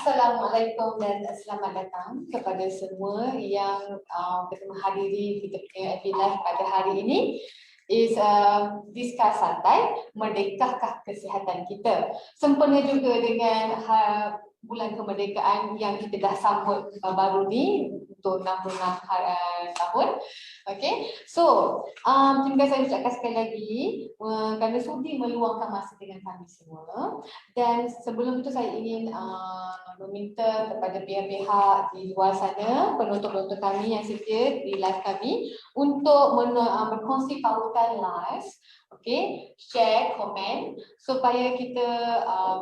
Assalamualaikum dan selamat datang kepada semua yang menghadiri kita punya webinar pada hari ini. Discuss santai, merdekakah kesihatan kita? Sempena juga dengan bulan kemerdekaan yang kita dah sambut baru ni untuk 66 tahun. Okay, so terima kasih saya ucapkan sekali lagi kerana sudi meluangkan masa dengan kami semua. Dan sebelum itu saya ingin meminta kepada pihak-pihak di luar sana, penonton-penonton kami yang setia di live kami untuk berkongsi pautan live, okay, share, komen supaya kita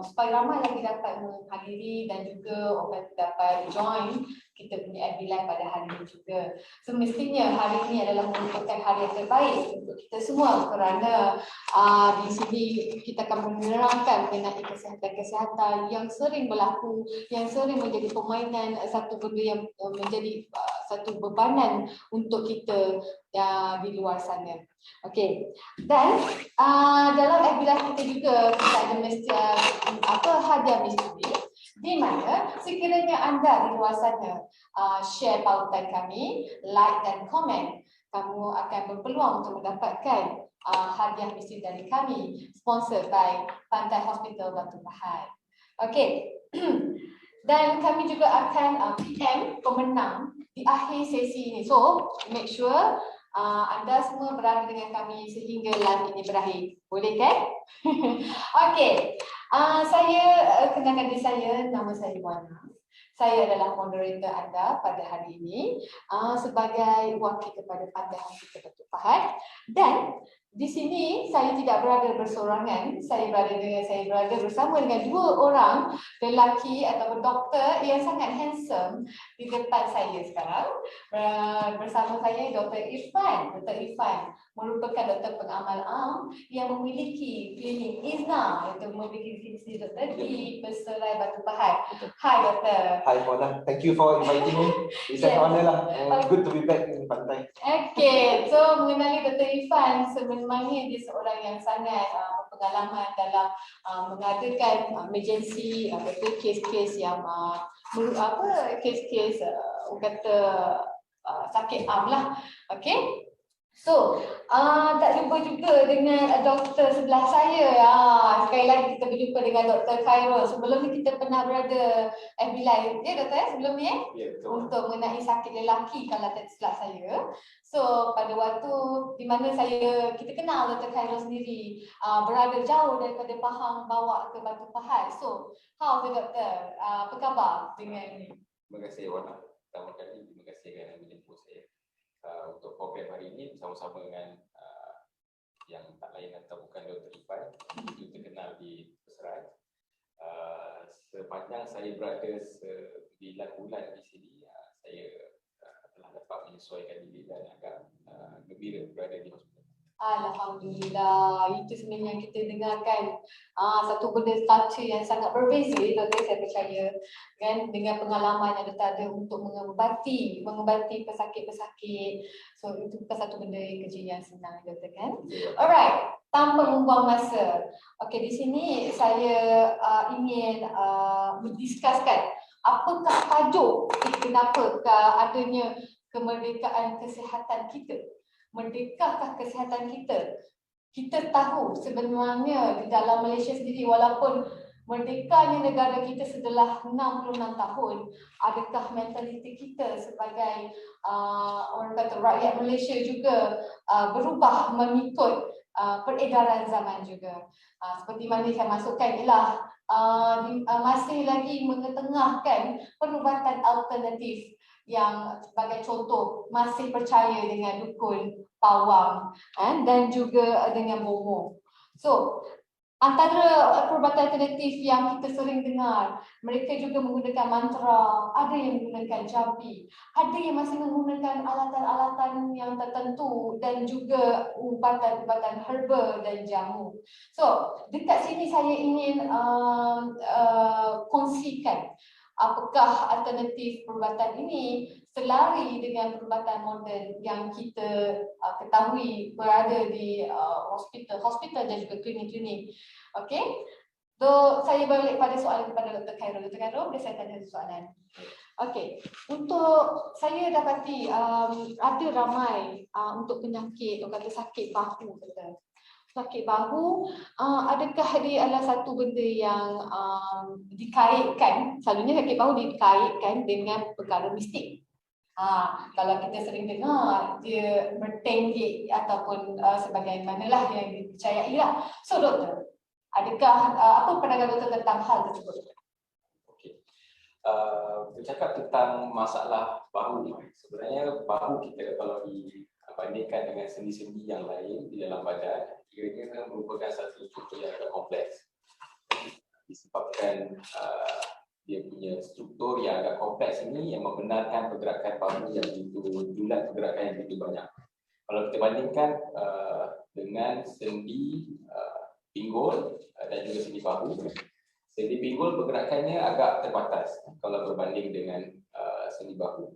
supaya ramai lagi dapat menghadiri dan juga orang dapat join kita punya FB Live pada hari ini juga. Semestinya hari ini adalah merupakan hari yang terbaik untuk kita semua kerana di sini kita akan menerangkan mengenai kesihatan-kesihatan yang sering berlaku, yang sering menjadi permainan satu benda yang menjadi satu bebanan untuk kita di luar sana. Okey. Dan dalam FB Live kita juga kita ada hadiah misteri di mana sekiranya anda di luar sana share pautan kami, like dan komen, kamu akan berpeluang untuk mendapatkan hadiah misteri dari kami, sponsored by Pantai Hospital Batu Pahat. Okey. Dan kami juga akan PM pemenang di akhir sesi ini. So, make sure anda semua berada dengan kami sehingga live ini berakhir. Boleh kan? Okey. Saya kenalkan diri saya, nama saya Wana. Saya adalah moderator anda pada hari ini sebagai wakil kepada Pantai Hospital Batu Pahat. Dan di sini saya tidak berada bersorangan, saya berada bersama dengan dua orang lelaki atau doktor yang sangat handsome di depan saya sekarang. Bersama saya Dr. Irfan. Dr. Irfan merupakan doktor pengamal am yang memiliki klinik Izna, iaitu memiliki klinik doktor di Peserai Batu Pahat. Hai doktor. Hi Mona, thank you for inviting me. It's an honor lah. Good to be back in Pantai. Okay, so mengenali Dr. Irfan, sebenarnya dia seorang yang sangat berpengalaman dalam mengadakan emergency, betul kes-kes yang kes-kes kata sakit am lah. Okay. So, tak lupa juga dengan doktor sebelah saya. Sekali lagi kita berjumpa dengan Dr. Khairul. Sebelum ni kita pernah berada FB Live, ya doktor sebelum ni untuk mengenai sakit lelaki kalau tak silap saya. So, pada waktu di mana kita kenal Dr. Khairul sendiri, berada jauh daripada Pahang bawa ke Batu Pahat. So, how the doktor? Apa khabar dengan ni? Terima kasih Wana. Pertama kali terima kasih kerana menjemput saya untuk program hari ini bersama-sama dengan yang tak lain atau bukan Dr. Irfan, itu terkenal di Peserai. Sepanjang saya berada 9 bulan di sini, saya telah dapat menyesuaikan diri dan agak gembira berada di hospital. Alhamdulillah, itu sebenarnya yang kita dengarkan satu benda culture yang sangat berbeza, doktor, saya percaya kan, dengan pengalaman yang doktor ada untuk mengobati pesakit-pesakit. So itu bukan satu benda kerja yang senang, doktor kan. Alright, tanpa membuang masa. Okey, di sini saya ingin mendiskuskan apakah tajuk kenapakah adanya kemerdekaan kesihatan kita. Merdekakah kesihatan kita? Kita tahu sebenarnya di dalam Malaysia sendiri, walaupun merdekanya negara kita setelah 66 tahun, adakah mentaliti kita sebagai orang kata rakyat Malaysia juga berubah mengikut peredaran zaman juga. Seperti mana saya masukkan ialah masih lagi mengetengahkan perubatan alternatif yang sebagai contoh masih percaya dengan dukun, pawang dan juga dengan bomoh. So, antara perubatan alternatif yang kita sering dengar, mereka juga menggunakan mantra, ada yang menggunakan jampi, ada yang masih menggunakan alatan-alatan yang tertentu dan juga ubatan-ubatan herba dan jamu. So, dekat sini saya ingin kongsikan apakah alternatif perubatan ini selari dengan perubatan moden yang kita ketahui berada di hospital dan juga klinik-klinik. Okey. So, saya balik pada soalan kepada Dr. Khairul. Dr. Khairul, boleh saya tanya soalan? Okey, untuk saya dapati ada ramai untuk penyakit, orang kata sakit bahu kata. Sakit bahu, adakah dia adalah satu benda yang dikaitkan, selalunya sakit bahu dikaitkan dengan perkara mistik. Kalau kita sering dengar dia bertenggek ataupun sebagaimanalah yang dipercayai lah. So doktor, adakah apa pandangan doktor tentang hal tersebut? Bercakap tentang masalah bahu, sebenarnya bahu kita kalau dibandingkan dengan sendi-sendi yang lain di dalam badan, kiranya merupakan satu struktur yang agak kompleks. Disebabkan dia punya struktur yang agak kompleks ini yang membenarkan pergerakan bahu yang begitu bulat, pergerakan yang begitu banyak. Kalau kita bandingkan dengan sendi pinggul dan juga sendi bahu, sendi pinggul pergerakannya agak terbatas kalau berbanding dengan sendi bahu.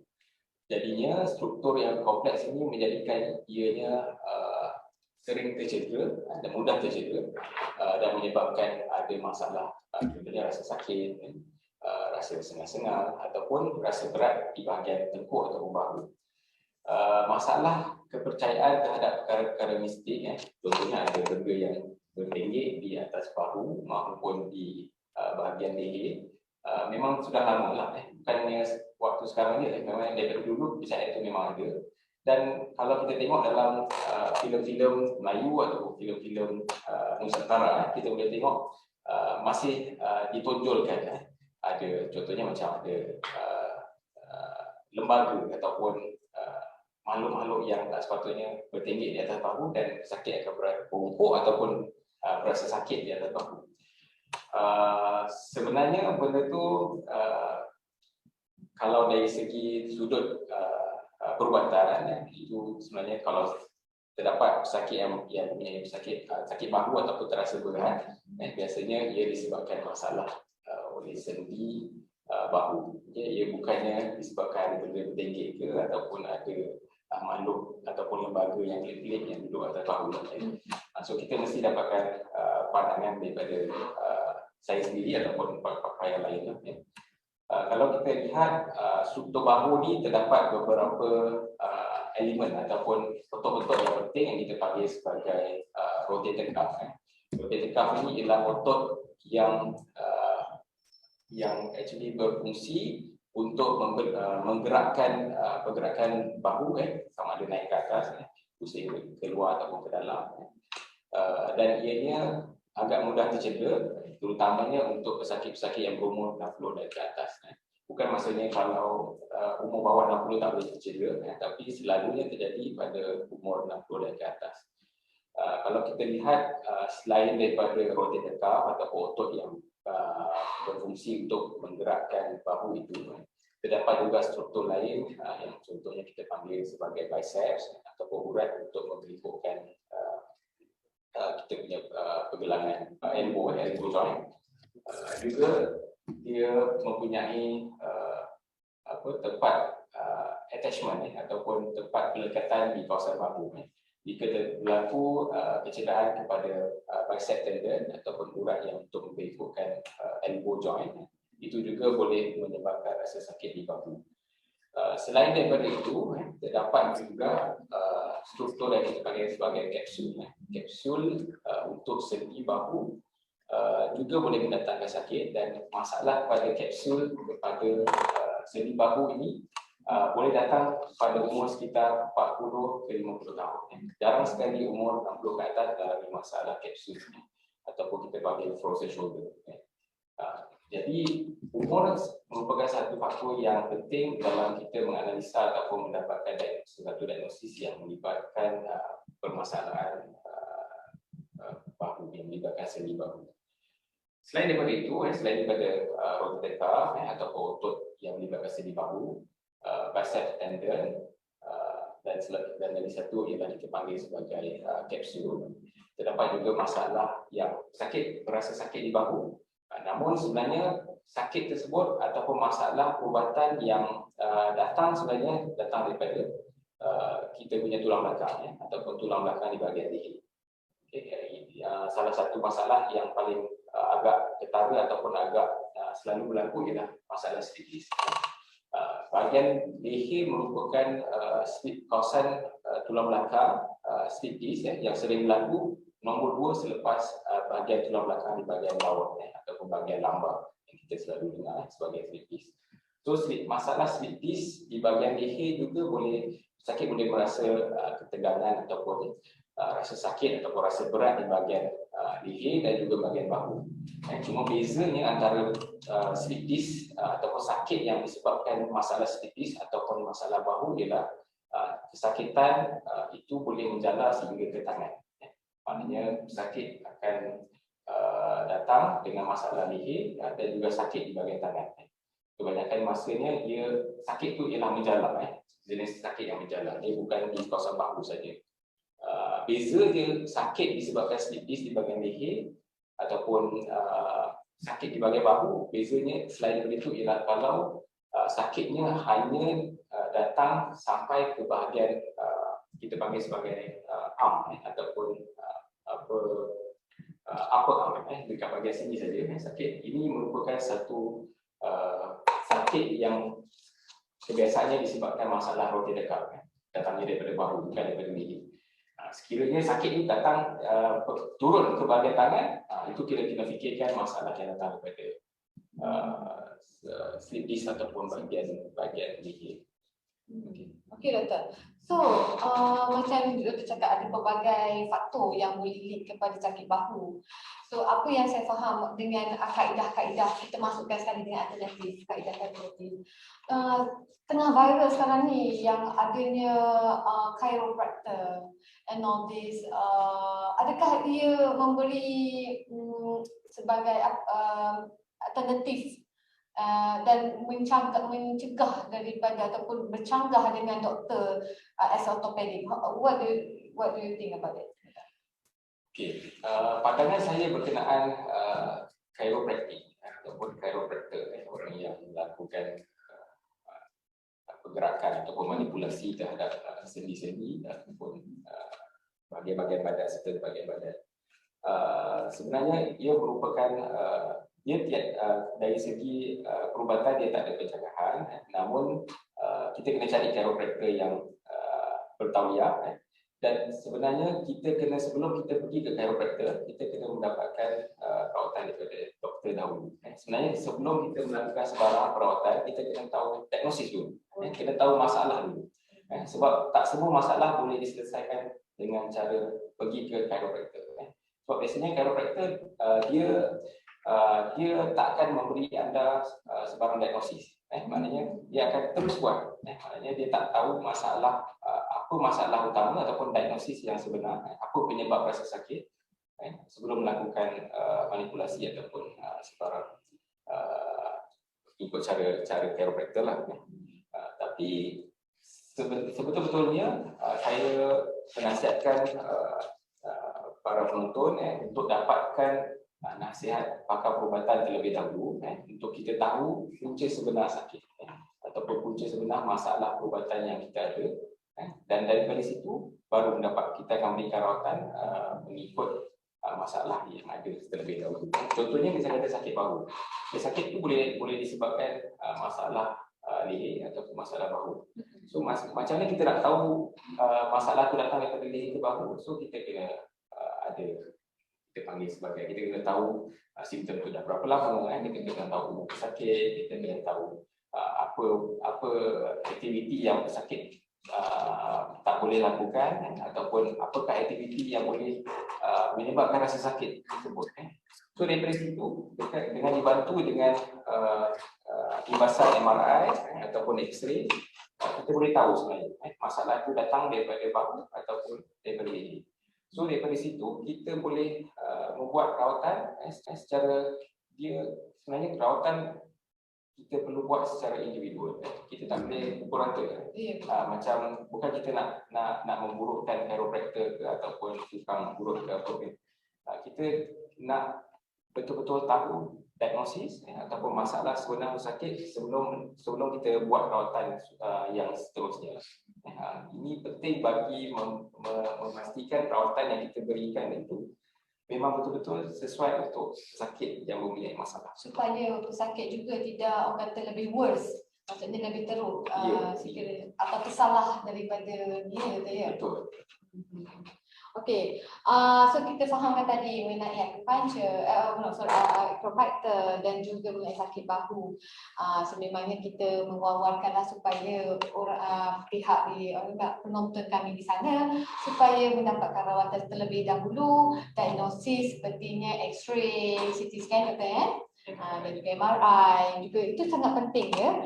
Jadinya struktur yang kompleks ini menjadikan ianya sering tercedera dan mudah tercedera dan menyebabkan ada masalah, contohnya rasa sakit, rasa sengal-sengal ataupun rasa berat di bahagian tengkuk atau bahu. Masalah kepercayaan terhadap perkara-perkara mistik, contohnya ada benda yang bertenggek di atas bahu maupun di bahagian leher, memang sudah lama lah, bukannya waktu sekarang ni, memang daripada dulu kisah itu memang ada. Dan kalau kita tengok dalam filem-filem Melayu atau filem-filem Nusantara, kita boleh tengok masih ditonjolkan. Ada contohnya macam ada lembaga ataupun makhluk-makhluk yang tak sepatutnya bertenggek di atas bahu dan sakit akan berhumpuk ataupun berasa sakit di atas bahu. Sebenarnya benda tu kalau dari segi sudut perubatan, itu sebenarnya kalau terdapat pesakit yang punya sakit bahu ataupun terasa berat, biasanya ia disebabkan masalah oleh sendi bahu. Ia bukannya disebabkan ada benda bertenggek ke ataupun ada makhluk ataupun lembaga yang pelik-pelik yang duduk atas bahu. So kita mesti dapatkan pandangan daripada saya sendiri ataupun pakar yang lain. Kalau kita lihat struktur bahu ni terdapat beberapa elemen ataupun otot-otot yang penting yang kita panggil sebagai rotator cuff. Rotator cuff ini ialah otot yang actually berfungsi untuk menggerakkan pergerakan bahu, sama ada naik ke atas, pusing keluar ataupun ke dalam, dan ianya agak mudah tercedera, terutamanya untuk pesakit-pesakit yang berumur 60 dan ke atas. Bukan maksudnya kalau umur bawah 60 tak boleh tercedera, tapi selalunya terjadi pada umur 60 dan ke atas. Kalau kita lihat selain daripada rotator cuff atau otot yang berfungsi untuk menggerakkan bahu itu, terdapat juga struktur lain yang contohnya kita panggil sebagai biceps ataupun urat untuk membentukkan kita punya pergelangan elbow joint. Juga dia mempunyai tempat attachment ataupun tempat pelekatan di kawasan bahu. Jika berlaku kecederaan kepada bicep tendon ataupun urat yang untuk membentukkan elbow joint, itu juga boleh menyebabkan rasa sakit di bahu. Selain daripada itu, terdapat juga struktur yang kita panggil sebagai kapsul. Kapsul untuk sendi bahu juga boleh mendatangkan sakit, dan masalah pada kapsul kepada sendi bahu ini boleh datang pada umur sekitar 40 ke 50 tahun. Jarang sekali umur 60 ke atas dalam masalah kapsul ataupun kita panggil frozen shoulder. Jadi umur merupakan satu faktor yang penting dalam kita menganalisa ataupun mendapatkan satu diagnosis yang melibatkan permasalahan bahu, yang melibatkan sendi bahu. Selain daripada itu, selain daripada rotator cuff ataupun otot yang melibatkan sendi bahu, bicep tendon, dan dari satu ialah kita panggil sebagai kapsul. Terdapat juga masalah yang rasa sakit di bahu. Namun sebenarnya sakit tersebut ataupun masalah perubatan yang datang daripada kita punya tulang belakang, ataupun tulang belakang di bahagian leher. Salah satu masalah yang paling agak ketara ataupun agak selalu berlaku ialah masalah slip disc. Bahagian leher merupakan kawasan tulang belakang slip disc yang sering berlaku nombor 2 selepas bahagian tulang belakang di bahagian bawah ataupun bahagian lambar yang kita selalu dengar sebagai slip disc. So masalah slip disc di bahagian leher juga sakit boleh merasa ketegangan ataupun rasa sakit ataupun rasa berat di bahagian leher dan juga bahagian bahu. Cuma bezanya antara slip disc ataupun sakit yang disebabkan masalah slip disc ataupun masalah bahu ialah kesakitan itu boleh menjala sehingga ke tangan. Maknanya sakit akan datang dengan masalah leher dan juga sakit di bahagian tangan. Kebanyakan masanya dia sakit tu ialah menjala, jenis sakit yang menjala, dia bukan di kawasan bahu saja. Beza dia sakit disebabkan slip disc di bahagian leher ataupun sakit di bahagian bahu, bezanya selain daripada itu ialah kalau sakitnya hanya datang sampai ke bahagian kita panggil sebagai arm ataupun upper arm, dekat bahagian sini saja sakit. Ini merupakan satu sakit yang kebiasaannya disebabkan masalah rotator cuff, datangnya daripada bahu bukan daripada leher. Sekiranya sakit ini datang turun ke bahagian tangan, itu kita fikirkan masalah yang datang daripada slip disc ataupun bahagian leher. Okey doktor. So macam doktor cakap ada pelbagai faktor yang boleh lead kepada sakit bahu. So apa yang saya faham dengan kaedah-kaedah, kita masukkan sekali dengan alternatif, kaedah-kaedah tengah viral sekarang ni yang adanya chiropractor and all this, adakah ia memberi sebagai alternatif dan mencegah daripada ataupun bercanggah dengan doktor as orthopaedic? What do you think about it? Okey, pandangan saya berkenaan chiropractic ataupun chiropractor, orang yang melakukan pergerakan ataupun manipulasi terhadap sendi-sendi ataupun bahagian-bahagian badan serta bahagian badan. Sebenarnya ia merupakan dari segi perubatan dia tak ada pencerahan, namun kita kena cari chiropractor yang bertauliah, dan sebenarnya kita kena, sebelum kita pergi ke chiropractor, kita kena mendapatkan perawatan daripada doktor dahulu. Sebenarnya sebelum kita melakukan sebarang perawatan, kita kena tahu diagnosis dulu, kena tahu masalah dulu. Sebab tak semua masalah boleh diselesaikan dengan cara pergi ke chiropractor. Sebab biasanya chiropractor dia tak akan memberi anda sebarang diagnosis. Maknanya dia akan terus buat. Maknanya dia tak tahu masalah, apa masalah utama ataupun diagnosis yang sebenar, apa penyebab rasa sakit sebelum melakukan manipulasi ataupun sebarang ikut cara chiropractor lah. Tapi sebetul-betulnya saya menasihatkan para penonton untuk dapatkan nasihat pakar perubatan terlebih dahulu untuk kita tahu punca sebenar sakit ataupun punca sebenar masalah perubatan yang kita ada, dan daripada situ baru kita akan berikan rawatan mengikut masalah yang ada terlebih dahulu. Contohnya misalnya ada sakit bahu. Sakit itu boleh disebabkan masalah leher ataupun masalah bahu. So macam mana kita nak tahu masalah itu datang daripada leher ke bahu? So kita kena kita panggil sebagai, kita kena tahu simptom itu dah berapa lama, kita kena tahu umur pesakit, kita kena tahu apa aktiviti yang pesakit tak boleh lakukan, ataupun apakah aktiviti yang boleh menyebabkan rasa sakit tersebut. So daripada situ, dengan dibantu dengan imbasan MRI ataupun X-ray, kita boleh tahu sebenarnya masalah itu datang daripada bahu ataupun daripada leher. So daripada situ kita boleh membuat rawatan secara, dia sebenarnya rawatan kita perlu buat secara individual. Kita tak boleh pukul rata. Macam bukan kita nak memburukkan chiropractor ke ataupun tukang buruk ke apa. Kita nak betul-betul tahu diagnosis ataupun masalah sebenar sakit sebelum kita buat rawatan yang seterusnya. Ini penting bagi memastikan perawatan yang kita berikan itu memang betul-betul sesuai untuk pesakit yang mempunyai masalah. Supaya pesakit juga tidak orang kata lebih worse, maksudnya lebih teruk, Ya. sekiranya atau tersalah daripada dia tu ya. Betul. Okey, so kita fahamkan tadi mengenai acupuncture, chiropractor dan juga mengenai sakit bahu. Sememangnya kita mewawarkanlah supaya pihak penonton kami di sana supaya mendapatkan rawatan terlebih dahulu, diagnosis sepertinya X-ray, CT scan betul ya. Dan juga MRI juga itu sangat penting ya.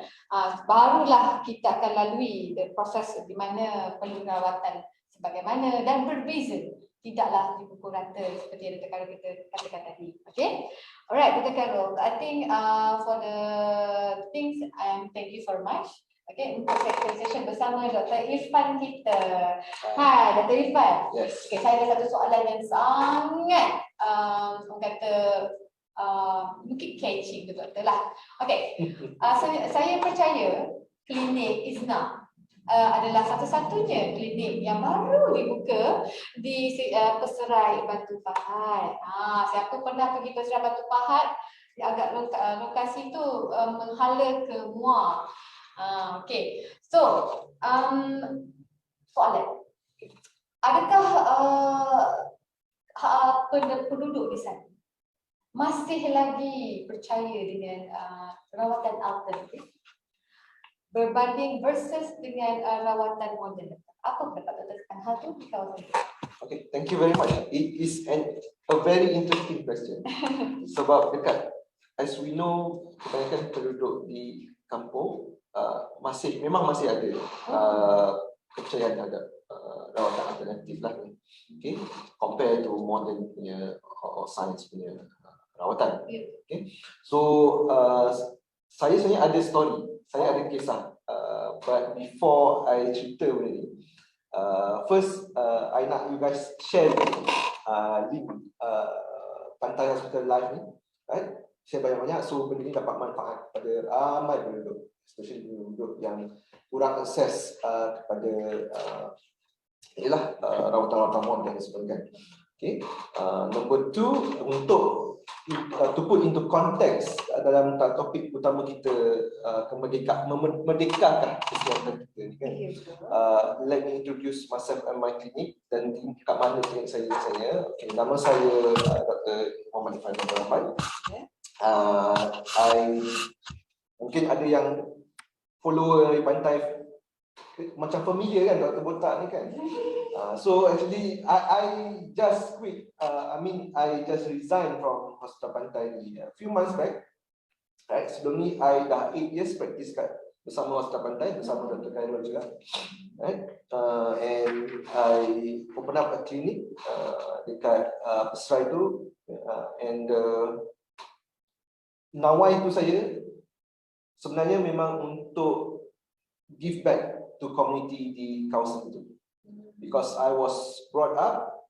Barulah kita akan lalui proses di mana perlu rawatan sebagaimana dan berbeza, tidaklah dipukul rata seperti yang kita katakan tadi. Okay, alright, Dr. Carol, I think for the things, thank you very much. Okay, untuk session bersama Dr. Irfan kita. Hai, Dr. Irfan. Yes. Okay, saya ada satu soalan yang sangat orang kata mungkin catchy betul lah. Okay, saya percaya klinik Izna adalah satu-satunya klinik yang baru dibuka di Peserai Batu Pahat. Siapa pernah pergi Peserai Batu Pahat, agak lokasi itu menghala ke Muar. Okay, so soalan, adakah penduduk di sana masih lagi percaya dengan rawatan alternatif berbanding versus dengan rawatan moden? Apa pendapat Dr. tentang hal itu di kawasan itu? Okay, thank you very much. It is a very interesting question. Sebab dekat, as we know, kebanyakan penduduk di kampung memang masih ada kepercayaan terhadap rawatan alternatif lah. Okay, compare to modern punya or science punya rawatan. Okay, so saya sebenarnya ada story. Saya ada kisah, but before I cerita benda ni, first I nak you guys share link Pantai Hospital Live ni, right? Share banyak-banyak so benda ni dapat manfaat kepada ramai penduduk, especially penduduk yang kurang akses kepada rawatan-rawatan moden dan sebagainya. Okay, number two, untuk to put into context dalam topik utama kita, merdekakan kesihatan kita ni kan. Let me introduce myself and my clinic dan kat mana klinik saya. Okay, nama saya Dr. Muhammad Irfan Abdul Rahman. Mungkin ada yang follower di pantai macam familiar kan Dr. Botak ni kan. So actually I just quit. I just resigned from Hospital Pantai ni a few months back. Right, sebelum ni I dah 8 years practice kat bersama Hospital Pantai bersama Dr. Khairul juga. Right, and I open up a clinic dekat Peserai tu, and nawai tu saya sebenarnya memang untuk give back to community di kawasan itu. Because I was brought up,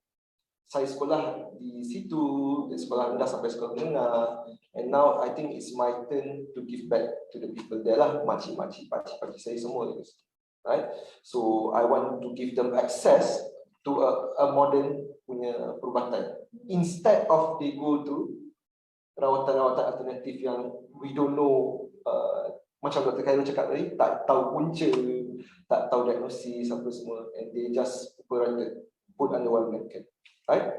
saya sekolah di situ, dari sekolah rendah sampai sekolah menengah, and now I think it's my turn to give back to the people there lah, makcik-makcik, pakcik-pakcik saya semua, right? So I want to give them access to a modern punya perubatan, instead of they go to rawatan-rawatan alternatif yang we don't know, macam Dr. Khairul cakap tadi, tak tahu punca, tak tahu diagnosis apa semua, and they just put under one blanket, right?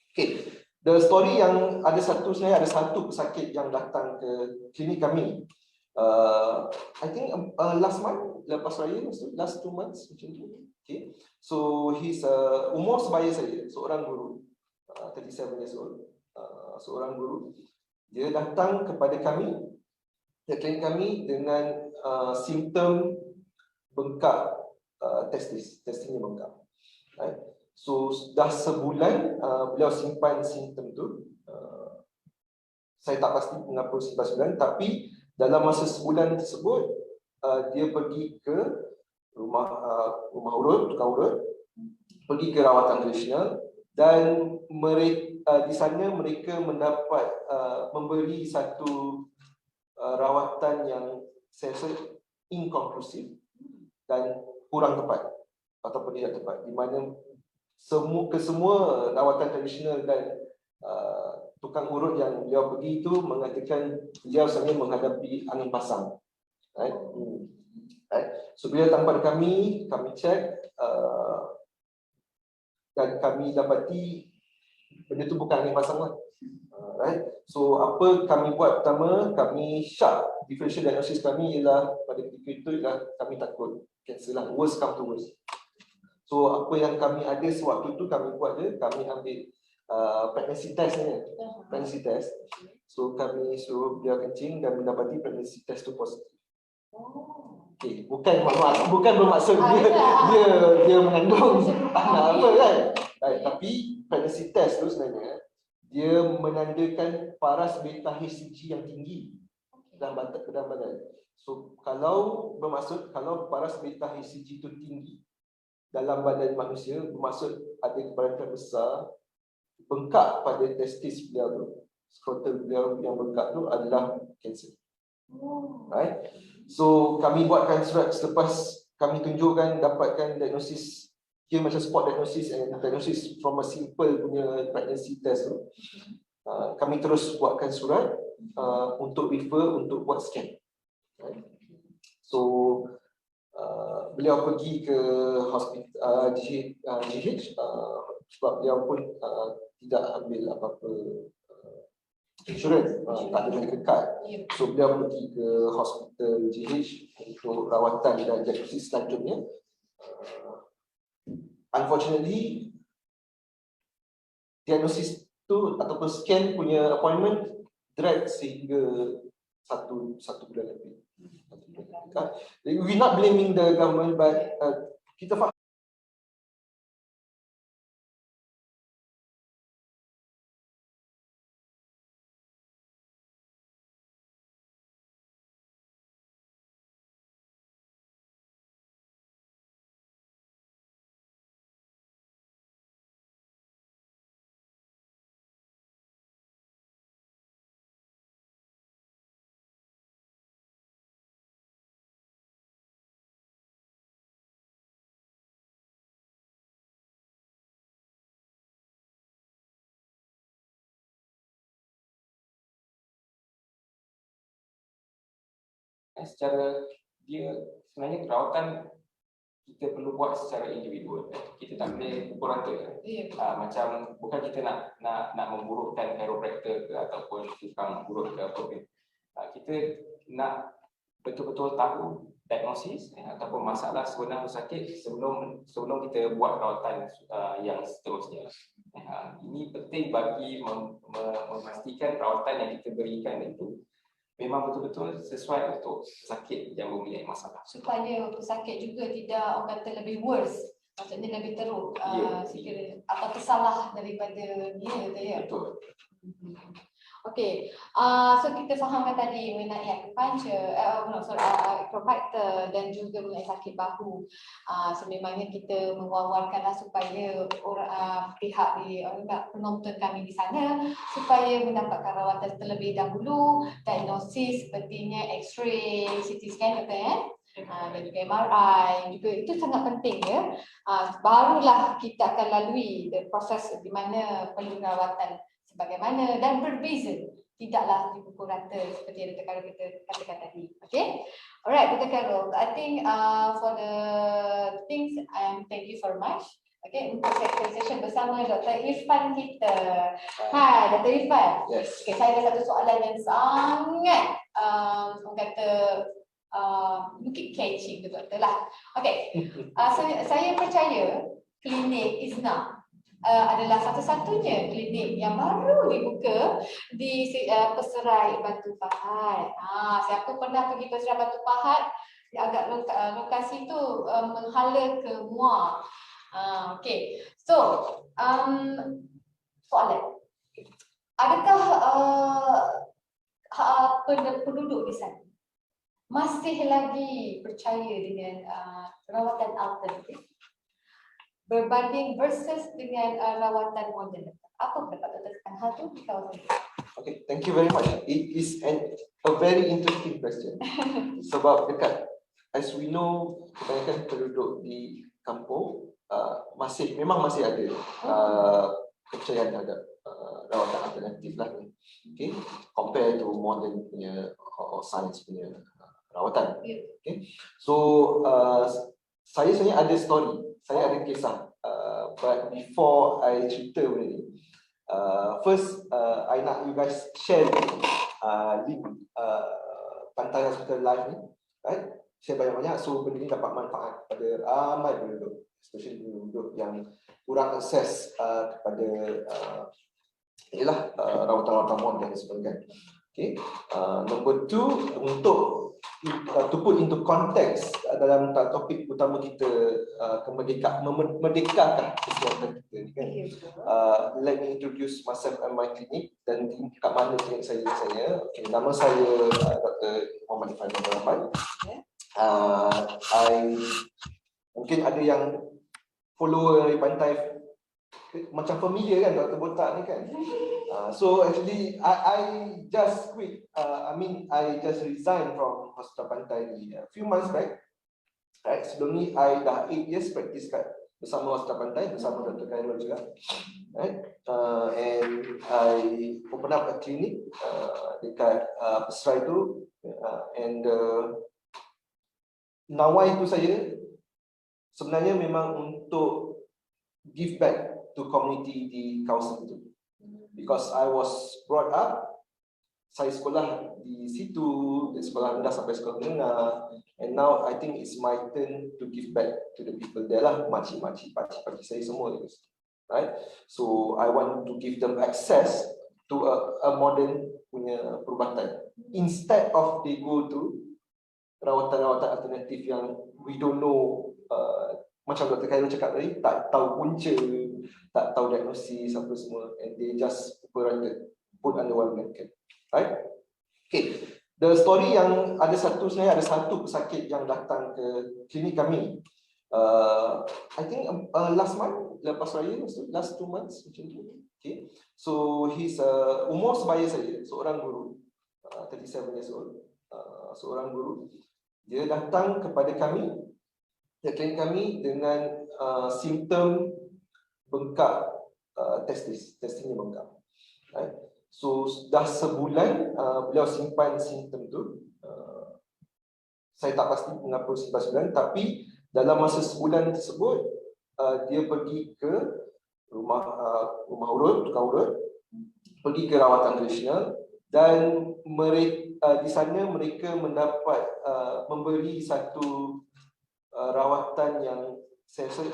Okay, the story yang sebenarnya ada satu pesakit yang datang ke klinik kami. I think last month, lepas raya, last 2 months macam tu. Okay, so he's umur sebaya saya, seorang guru, 37 years old, seorang guru. Dia datang kepada kami, ke klinik kami dengan simptom bengkak testisnya bengkak. Right? So dah sebulan beliau simpan simptom tu. Saya tak pasti mengapa simpan sebulan, tapi dalam masa sebulan tersebut dia pergi ke rumah urut, tukang urut, pergi ke rawatan tradisional, dan di sana mereka mendapat memberi satu rawatan yang saya rasa inkonklusif dan kurang tepat ataupun tidak tepat, di mana semua rawatan tradisional dan tukang urut yang beliau pergi itu mengatakan beliau sebenarnya menghadapi angin pasang. Right? Right? So beliau tampak kami check dan kami dapati benda tu bukan angin pasang lah. Right? So apa kami buat pertama, kami sharp differential diagnosis kami ialah pada ketika itu ialah kami takut cancer lah, worst come to worst. So apa yang kami ada sewaktu tu kami buat je, kami ambil pregnancy test ni, pregnancy test. So kami suruh dia kencing dan mendapati pregnancy test tu positif. Okay, bukan bermaksud dia mengandung anak apa kan. Tapi pregnancy test tu sebenarnya dia menandakan paras beta HCG yang tinggi dalam badan. So kalau bermaksud kalau paras beta HCG itu tinggi dalam badan manusia, bermaksud ada kebaratan besar bengkak pada testis beliau tu, skrotal beliau yang bengkak tu adalah kanser. Right? So kami buatkan surat selepas kami tunjukkan dapatkan diagnosis, kira macam spot diagnosis and diagnosis from a simple punya pregnancy test tu. Kami terus buatkan surat untuk refer untuk buat scan. Right? So beliau pergi ke hospital GH sebab beliau pun tidak ambil apa-apa insurans, tak ada medical card. So beliau pergi ke hospital GH untuk rawatan dan diagnosis selanjutnya. Unfortunately, diagnosis tu ataupun scan punya appointment drag sehingga satu bulan lebih. We're not blaming the government, but kita faham. Secara dia sebenarnya perawatan kita perlu buat secara individual. Kita tak boleh pukul rata. Macam bukan kita nak memburukkan chiropractor ke ataupun tukang urut ke apa pun. Kita nak betul-betul tahu diagnosis ataupun masalah sebenar sakit sebelum kita buat rawatan yang seterusnya. Ini penting bagi memastikan rawatan yang kita berikan itu memang betul-betul sesuai untuk sakit yang mempunyai masalah. Supaya pesakit juga tidak orang kata lebih worse, maksudnya lebih teruk atau tersalah daripada dia tu ya. Betul. Okey, so kita fahamkan tadi mengenai acupuncture, chiropractor dan juga mengenai sakit bahu. Sememangnya kita mewawarkanlah supaya pihak penonton kami di sana supaya mendapatkan rawatan terlebih dahulu, diagnosis sepertinya X-ray, CT scan dan juga MRI juga itu sangat penting ya. Barulah kita akan lalui proses di mana perlu rawatan sebagaimana dan berbeza, tidaklah dipukul rata seperti yang kita katakan tadi. Okay, alright, Dr. Carol, I think for the things, thank you very much. Okay, untuk session bersama Dr. Irfan kita. Hai, Dr. Irfan. Yes. Okay, saya ada satu soalan yang sangat orang kata mungkin catching tu Dr. lah. Okay, saya percaya klinik Isna adalah satu-satunya klinik yang baru dibuka di Peserai Batu Pahat. Siapa pernah pergi Peserai Batu Pahat, agak lokasi tu menghala ke Muar. Okay, so soalan, adakah penduduk di sana masih lagi percaya dengan rawatan alternatif berbanding versus dengan rawatan moden? Apa pendapat Dr. tentang hal itu di kawasan ini? Okay, thank you very much. It is a very interesting question. Sebab dekat, as we know, kebanyakan penduduk di kampung memang masih ada kepercayaan terhadap rawatan alternatif lah ni. Okay, compare to modern punya or science punya rawatan. Okay, so saya sebenarnya ada story, saya ada kisah. But before I cerita benda ni, first I nak you guys share link Pantai Hospital Live ni, right? Share banyak-banyak so benda ni dapat manfaat pada ramai penduduk, especially penduduk yang kurang akses kepada rawatan-rawatan moden dan sebagainya. Okay. Number two, untuk to put into context dalam topik utama kita, merdekakan kesihatan kita ni kan. Let me introduce myself and my clinic dan kat mana klinik saya. Okay, nama saya Dr. Muhammad Ifan Rahman. Mungkin ada yang follower dari Pantai macam familiar kan Dr. Botak ni kan. So actually I just quit. I just resigned from Hospital Pantai ni a few months back. Right, sebelum ni I dah 8 years practice bersama Hospital Pantai bersama Dr. Khairul juga. Right, and I open up a clinic dekat Pesrai tu, and nawai tu saya sebenarnya memang untuk give back to community di kawasan itu, because I was brought up, saya sekolah di situ, dari sekolah rendah sampai sekolah menengah, and now I think it's my turn to give back to the people there lah, makcik-makcik, pakcik-pakcik saya semua, right? So I want to give them access to a modern punya perubatan, instead of they go to rawatan-rawatan alternatif yang we don't know, macam Dr. Khairul cakap tadi, tak tahu punca, tak tahu diagnosis apa semua, and they just put under one blanket, right? Okay, the story yang sebenarnya ada satu pesakit yang datang ke klinik kami. I think last month, lepas raya, last 2 months macam tu. Okay, so he's umur sebaya saya, seorang guru, 37 years old, seorang guru. Dia datang kepada kami, klinik kami dengan simptom bengkak testisnya bengkak. Right? So dah sebulan beliau simpan simptom tu. Saya tak pasti mengapa simpan sebulan, tapi dalam masa sebulan tersebut dia pergi ke rumah urut, tukang urut, pergi ke rawatan tradisional, dan di sana mereka mendapat memberi satu rawatan yang saya rasa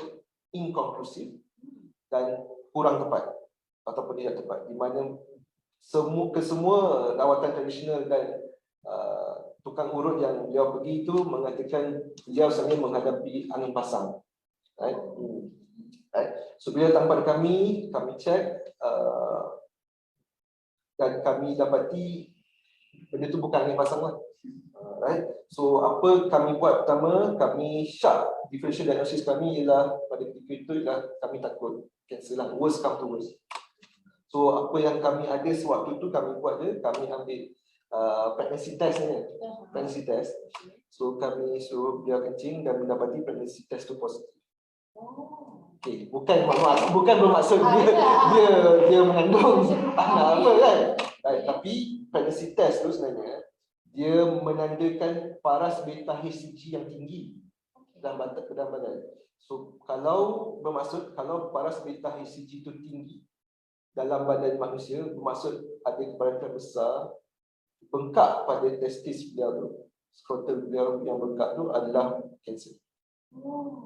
inkonklusif dan kurang tepat ataupun tidak tepat, di mana semua rawatan tradisional dan tukang urut yang beliau pergi itu mengatakan beliau sebenarnya menghadapi angin pasang. Right? Right? So beliau datang pada kami cek, dan kami dapati benda itu bukan angin pasang lah. Right? So apa kami buat pertama, kami shock. Differential diagnosis kami ialah pada ketika itu ialah kami takut cancer lah, worst come to worst. So apa yang kami ada sewaktu itu kami buat kami ambil pregnancy test ni, pregnancy test. So kami suruh dia kencing dan mendapati pregnancy test tu positif. Okay, bukan bermaksud dia mengandung anak apa kan. Right, tapi pregnancy test tu sebenarnya dia menandakan paras beta HCG yang tinggi dalam badan. So kalau paras beta HCG itu tinggi dalam badan manusia, bermaksud ada keberatan besar bengkak pada testis beliau tu, skrotal beliau yang bengkak tu adalah kanser.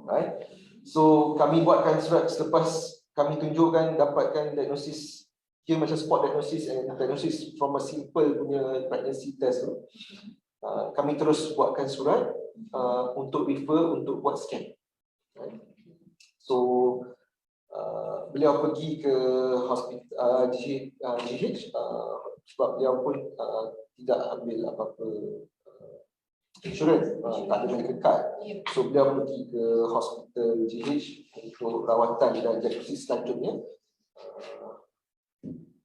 Right? So kami buatkan surat selepas kami tunjukkan, dapatkan diagnosis, kira macam spot diagnosis and diagnosis from a simple punya pregnancy test tu. Kami terus buatkan surat untuk refer untuk buat scan. Right? So beliau pergi ke hospital GH sebab beliau pun tidak ambil apa-apa insurans, tak ada medical card. So beliau pergi ke hospital GH untuk rawatan dan diagnosis selanjutnya.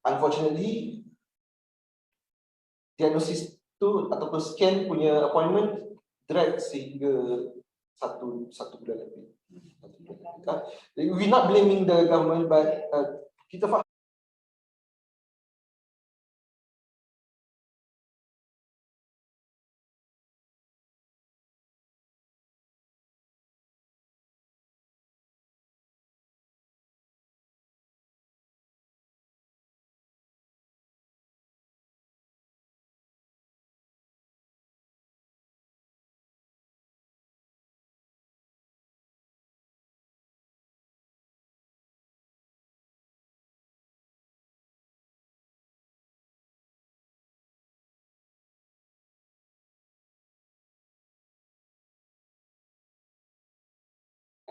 Unfortunately, diagnosis tu ataupun scan punya appointment drag sehingga satu bulan lebih. We're not blaming the government, but kita faham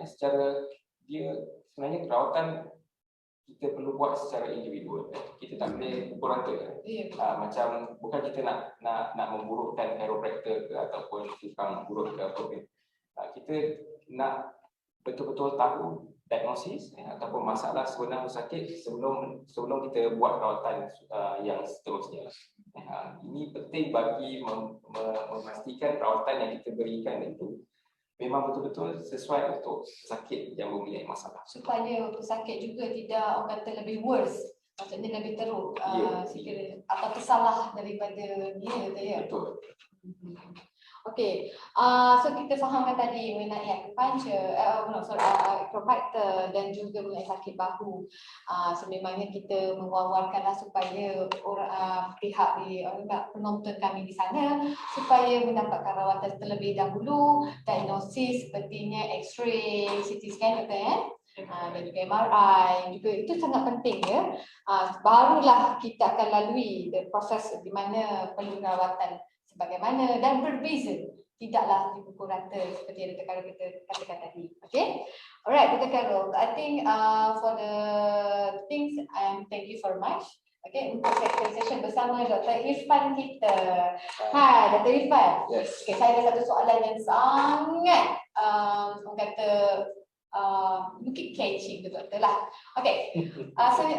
secara dia sebenarnya rawatan kita perlu buat secara individual. Kita tak boleh pukul rata. Macam bukan kita nak memburukkan chiropractor ke ataupun tukang urut ke apa pun. Kita nak betul-betul tahu diagnosis ataupun masalah sebenar sakit sebelum kita buat rawatan yang seterusnya. Ini penting bagi memastikan rawatan yang kita berikan itu memang betul-betul sesuai untuk sakit yang mempunyai masalah. Supaya pesakit juga tidak orang kata lebih worse, maksudnya lebih teruk, sekiranya atau tersalah daripada dia tu ya. Betul. Okey, so kita fahamkan tadi mengenai acupuncture, chiropractor dan juga mengenai sakit bahu. Sememangnya kita mewawarkanlah supaya pihak penonton kami di sana supaya mendapatkan rawatan terlebih dahulu, diagnosis sepertinya X-ray, CT scan dan juga MRI juga itu sangat penting ya. Barulah kita akan lalui proses di mana perlu rawatan bagaimana dan berbeza, tidaklah dipukul rata seperti yang Dr. Carol kita katakan tadi. Okay, alright Dr. Carol, I think for the things, thank you very much. Okay, untuk session bersama Dr. Irfan kita. Hai Dr. Irfan. Yes. Okay, saya ada satu soalan yang sangat orang kata mungkin catchy betul lah. Okay,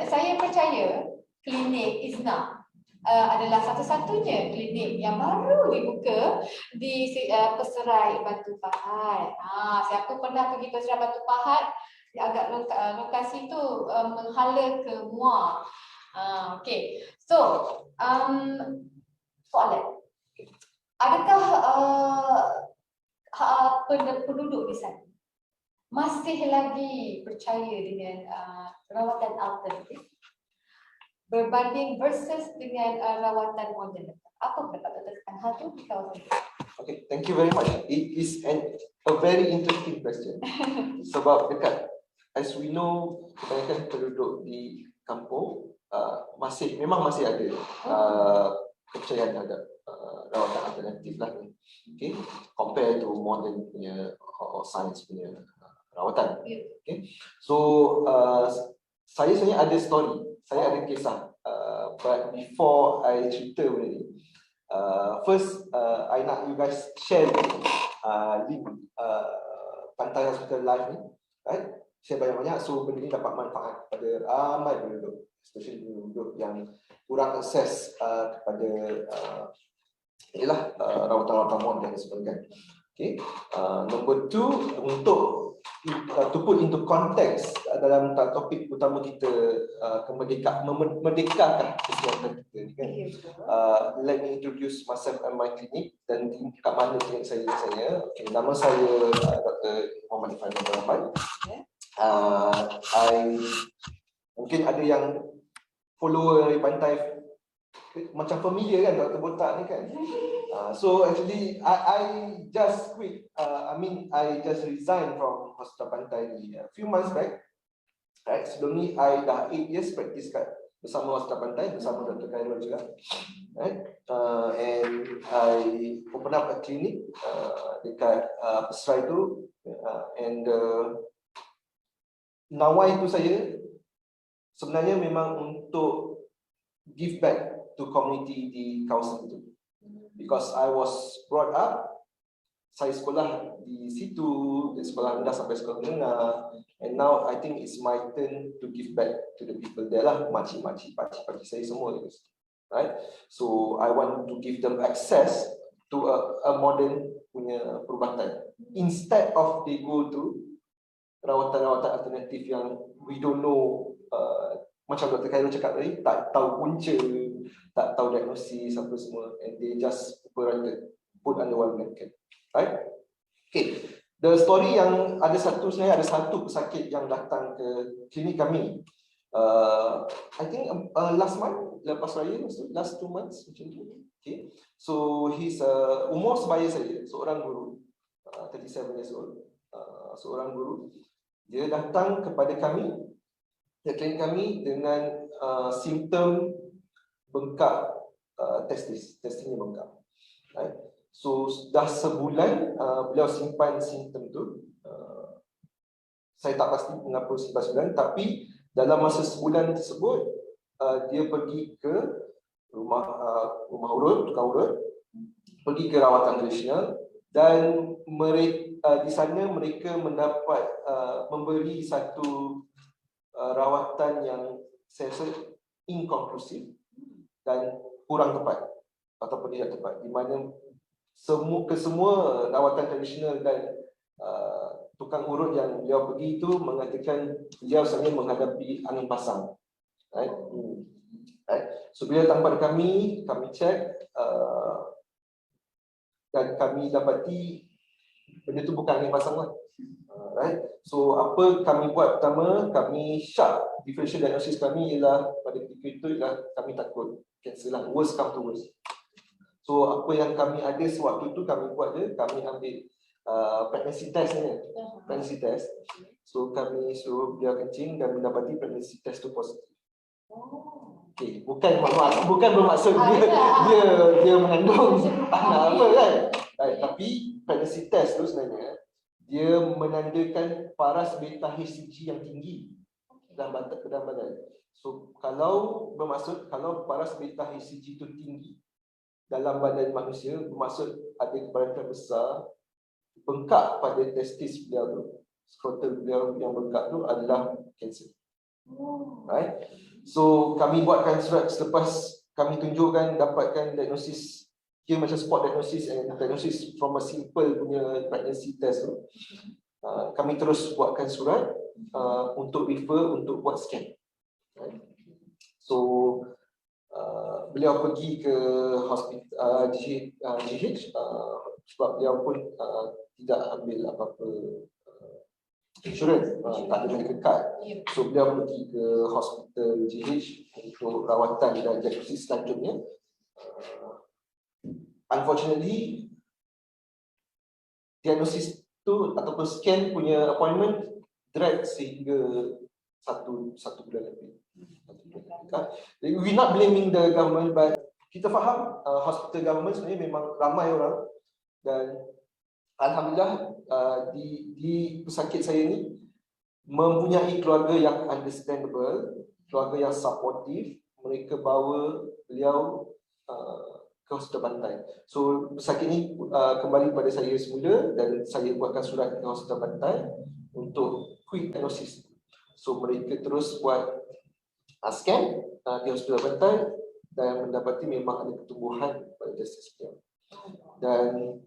saya percaya klinik Isna adalah satu-satunya klinik yang baru dibuka di Peserai Batu Pahat. Siapa pernah pergi Peserai Batu Pahat, agak lokasi itu menghala ke Muar. Okay, so soalan, adakah penduduk di sana masih lagi percaya dengan rawatan alternatif berbanding versus dengan rawatan moden? Apa pendapat tentang hal itu di kawasan itu? Okay, thank you very much. It is a very interesting question. Sebab dekat, as we know, kebanyakan penduduk di kampung memang masih ada kepercayaan terhadap rawatan alternatif lah. Okay, compare to modern punya or science punya rawatan. Okay, so saya sebenarnya ada story. Saya ada kisah, but before I cerita benda ni, first I nak you guys share link Pantai Hospital Live ni, right? Share banyak-banyak, so benda ni dapat manfaat kepada ramai penduduk, especially penduduk yang kurang akses kepada rawatan-rawatan moden dan sebagainya. Okay, number two, untuk to put into context dalam topik utama kita, memerdekakan kesihatan kita ni kan. Let me introduce myself and my clinic dan kat mana klinik saya. Okay, nama saya Dr. Muhammad Irfan Abdul Rahman. Mungkin ada yang follower dari pantai macam familiar kan Dr. Botak ni kan. So actually I just quit. I just resigned from Hospital Pantai ni a few months back. Right, sebelum ni I dah 8 years practice bersama Hospital Pantai bersama Dr. Khairul juga. Right, and I open up a clinic dekat Peserai tu, and nawai tu saya sebenarnya memang untuk give back to community di kawasan itu. Because I was brought up, saya sekolah di situ, dari sekolah rendah sampai sekolah menengah, and now I think it's my turn to give back to the people there lah, makcik-makcik, pakcik-pakcik saya semua, right? So I want to give them access to a modern punya perubatan, instead of they go to rawatan-rawatan alternatif yang we don't know, macam Dr. Khairul cakap tadi, tak tahu punca, tak tahu diagnosis apa semua, and they just put under one blanket, right? Okay, the story yang sebenarnya ada satu pesakit yang datang ke klinik kami. I think last month, lepas raya, last 2 months macam tu. Okay, so he's umur sebaya saya, seorang guru, 37 years old, seorang guru. Dia datang kepada kami, ke klinik kami dengan simptom bengkak testisnya bengkak. Right? So dah sebulan beliau simpan simptom tu, Saya tak pasti mengapa 11 bulan, tapi dalam masa sebulan tersebut dia pergi ke rumah urut, tukang urut, pergi ke rawatan tradisional, dan mereka di sana mereka mendapat memberi satu rawatan yang saya rasa inkonklusif dan kurang tepat ataupun tidak tepat, di mana semua rawatan tradisional dan tukang urut yang beliau pergi itu mengatakan beliau sebenarnya menghadapi angin pasang. Right? Right? So beliau tanpa kami cek dan kami dapati benda itu bukan angin pasang lah. Right? So apa kami buat pertama, kami sharp differential diagnosis kami ialah pada ketika itu ialah kami takut cancel lah, worst come to worst. So apa yang kami ada sewaktu itu kami buat je, kami ambil pregnancy test ni, pregnancy test. So kami suruh dia kencing dan mendapati pregnancy test tu positif. Okay, bukan bermaksud dia mengandung anak apa kan. Tapi pregnancy test tu sebenarnya dia menandakan paras beta HCG yang tinggi dalam badan. So kalau bermaksud kalau paras beta HCG itu tinggi dalam badan manusia, bermaksud ada kebaratan besar bengkak pada testis beliau tu, skrotal beliau yang bengkak tu adalah kanser. Right? So kami buatkan surat selepas kami tunjukkan dapatkan diagnosis, kira macam spot diagnosis and diagnosis from a simple punya pregnancy test tu. Kami terus buatkan surat untuk refer untuk buat scan. Right? So beliau pergi ke hospital GH sebab beliau pun tidak ambil apa-apa insurans, tak ada medical card. So beliau pergi ke hospital GH untuk rawatan dan diagnosis selanjutnya. Unfortunately, diagnosis tu ataupun scan punya appointment drag sehingga satu bulan lebih. We're not blaming the government, but kita faham hospital government sebenarnya memang ramai orang, dan alhamdulillah di pesakit saya ni mempunyai keluarga yang understandable, keluarga yang supportive. Mereka bawa beliau ke hospital Bantai. So pesakit ni kembali pada saya semula dan saya buatkan surat ke hospital Bantai untuk quick diagnosis. So mereka terus buat scan di hospital Bantai dan mendapati memang ada ketumbuhan pada testis beliau. Dan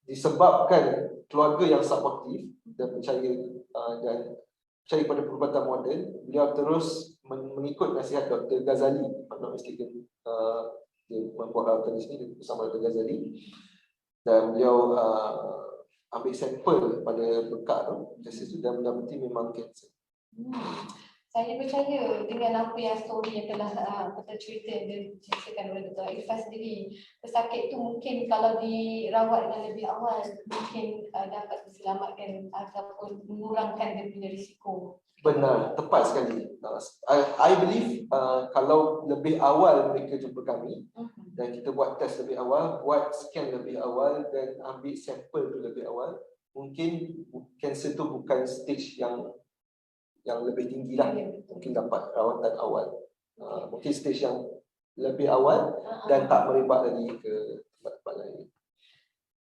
disebabkan keluarga yang supportif dan percaya pada perubatan moden, beliau terus mengikut nasihat Dr. Ghazali. Kalau mistaken, dia membuat rawatan di sini bersama Dr. Ghazali, dan beliau ambil sampel pada bekak tu, testis tu, dan mendapati memang kanser. Saya percaya dengan apa yang story yang telah cerita yang diceritakan oleh Dr. Irfan sendiri. Pesakit tu mungkin kalau dirawat dengan lebih awal mungkin dapat diselamatkan ataupun mengurangkan dia punya risiko. Benar, tepat sekali. I believe kalau lebih awal mereka jumpa kami dan kita buat test lebih awal, buat scan lebih awal dan ambil sampel tu lebih awal, mungkin kanser tu bukan stage yang lebih tinggi lah, mungkin dapat rawatan awal. Mungkin stage yang lebih awal dan tak merebak lagi ke tempat-tempat lain.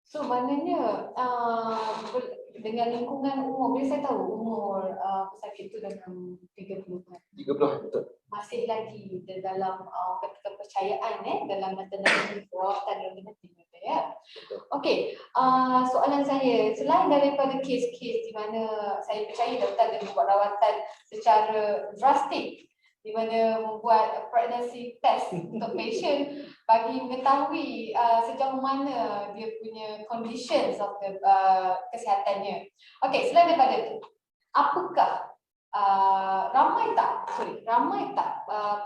So maknanya dengan lingkungan umur, bila saya tahu umur pesakit itu dalam 30-an. 30-an, betul. Masih lagi dalam kepercayaan dalam maternity perawatan maternity ya. Okey, soalan saya, selain daripada kes-kes di mana saya percaya doktor ada membuat rawatan secara drastik, di mana membuat pregnancy test untuk patient bagi mengetahui sejauh mana dia punya conditions of the kesihatannya. Okey, selain daripada itu, apakah ramai tak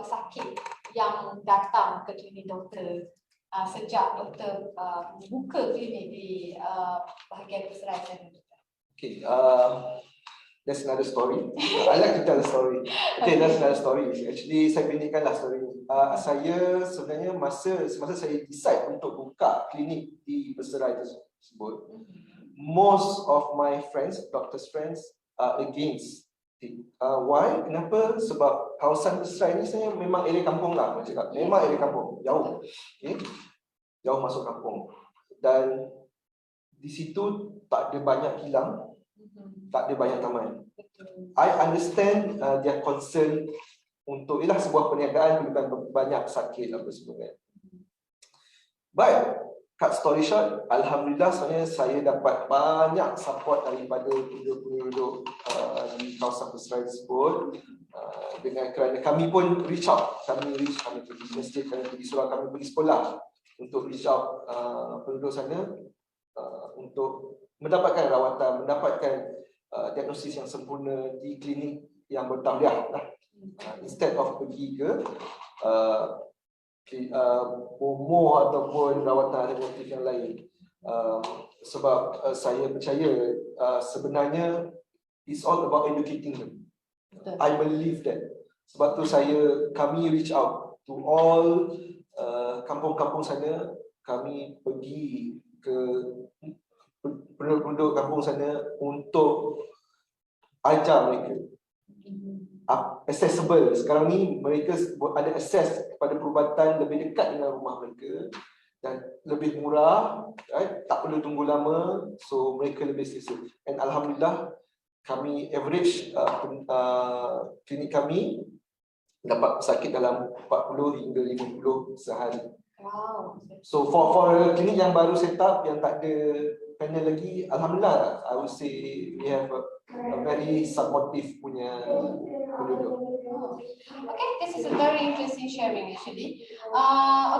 pesakit yang datang ke klinik doktor sejak doktor buka klinik di bahagian Peserian? Okay, that's another story. I like to tell a story. Okay, that's another story. Actually, saya pendekkanlah story ni. Saya sebenarnya semasa saya decide untuk buka klinik di Peserian tersebut, most of my friends, doctors friends, against it. Why? Kenapa? Sebab kawasan Pesrai ni saya memang area kampung lah, macam cakap. Memang area kampung, jauh. Okay? Jauh masuk kampung. Dan di situ tak ada banyak kilang, tak ada banyak taman. I understand their concern untuk ialah sebuah perniagaan bukan banyak sakit apa sebagainya. But cut story short, alhamdulillah sebenarnya saya dapat banyak support daripada penduduk-penduduk di kawasan Pesrai tersebut. Dengan kerana kami pun reach out, kami pergi masjid, kami pergi surau, kami pergi sekolah untuk reach out penduduk sana untuk mendapatkan rawatan, mendapatkan diagnosis yang sempurna di klinik yang bertauliah lah. Instead of pergi ke bomoh ataupun rawatan alternatif yang lain. Sebab saya percaya sebenarnya it's all about educating them. I believe that. Sebab tu kami reach out to all kampung-kampung sana. Kami pergi ke penduduk kampung sana untuk ajar mereka accessible. Sekarang ni mereka ada akses kepada perubatan lebih dekat dengan rumah mereka dan lebih murah, right? Tak perlu tunggu lama, so mereka lebih selesa. And alhamdulillah kami average klinik kami dapat pesakit dalam 40 hingga 50 sehari. Wow. So for a klinik yang baru set up yang tak ada panel lagi, alhamdulillah I would say we have a very supportive punya penduduk. Okay, this is a very interesting sharing actually.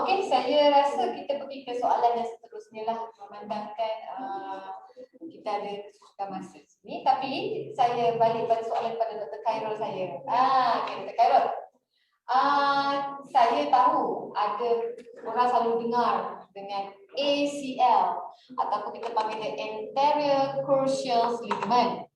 Okay, saya rasa kita pergi ke soalan yang seterusnya lah, memandangkan kita ada kesusahan masa sini. Tapi saya balik pada soalan pada Dr. Khairul saya. Okay, Dr. Khairul. Saya tahu ada orang selalu dengar dengan ACL ataupun kita panggil dia anterior cruciate ligament.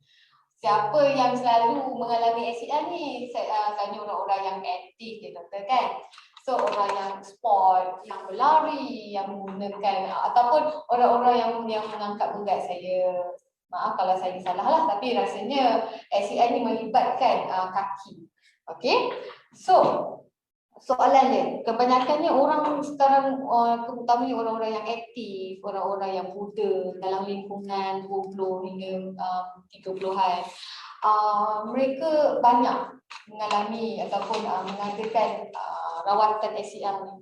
Siapa yang selalu mengalami ACL ni? Saya orang-orang yang aktif ya doktor kan. So orang yang sport, yang berlari, yang menggunakan ataupun orang-orang yang mengangkat berat. Saya maaf kalau saya salah lah, tapi rasanya ACL ni melibatkan kaki. Okay, so soalan dia, kebanyakannya orang sekarang terutamanya orang-orang yang aktif, orang-orang yang muda dalam lingkungan 20 hingga 30-an, mereka banyak mengalami ataupun mengadakan rawatan ACL ni.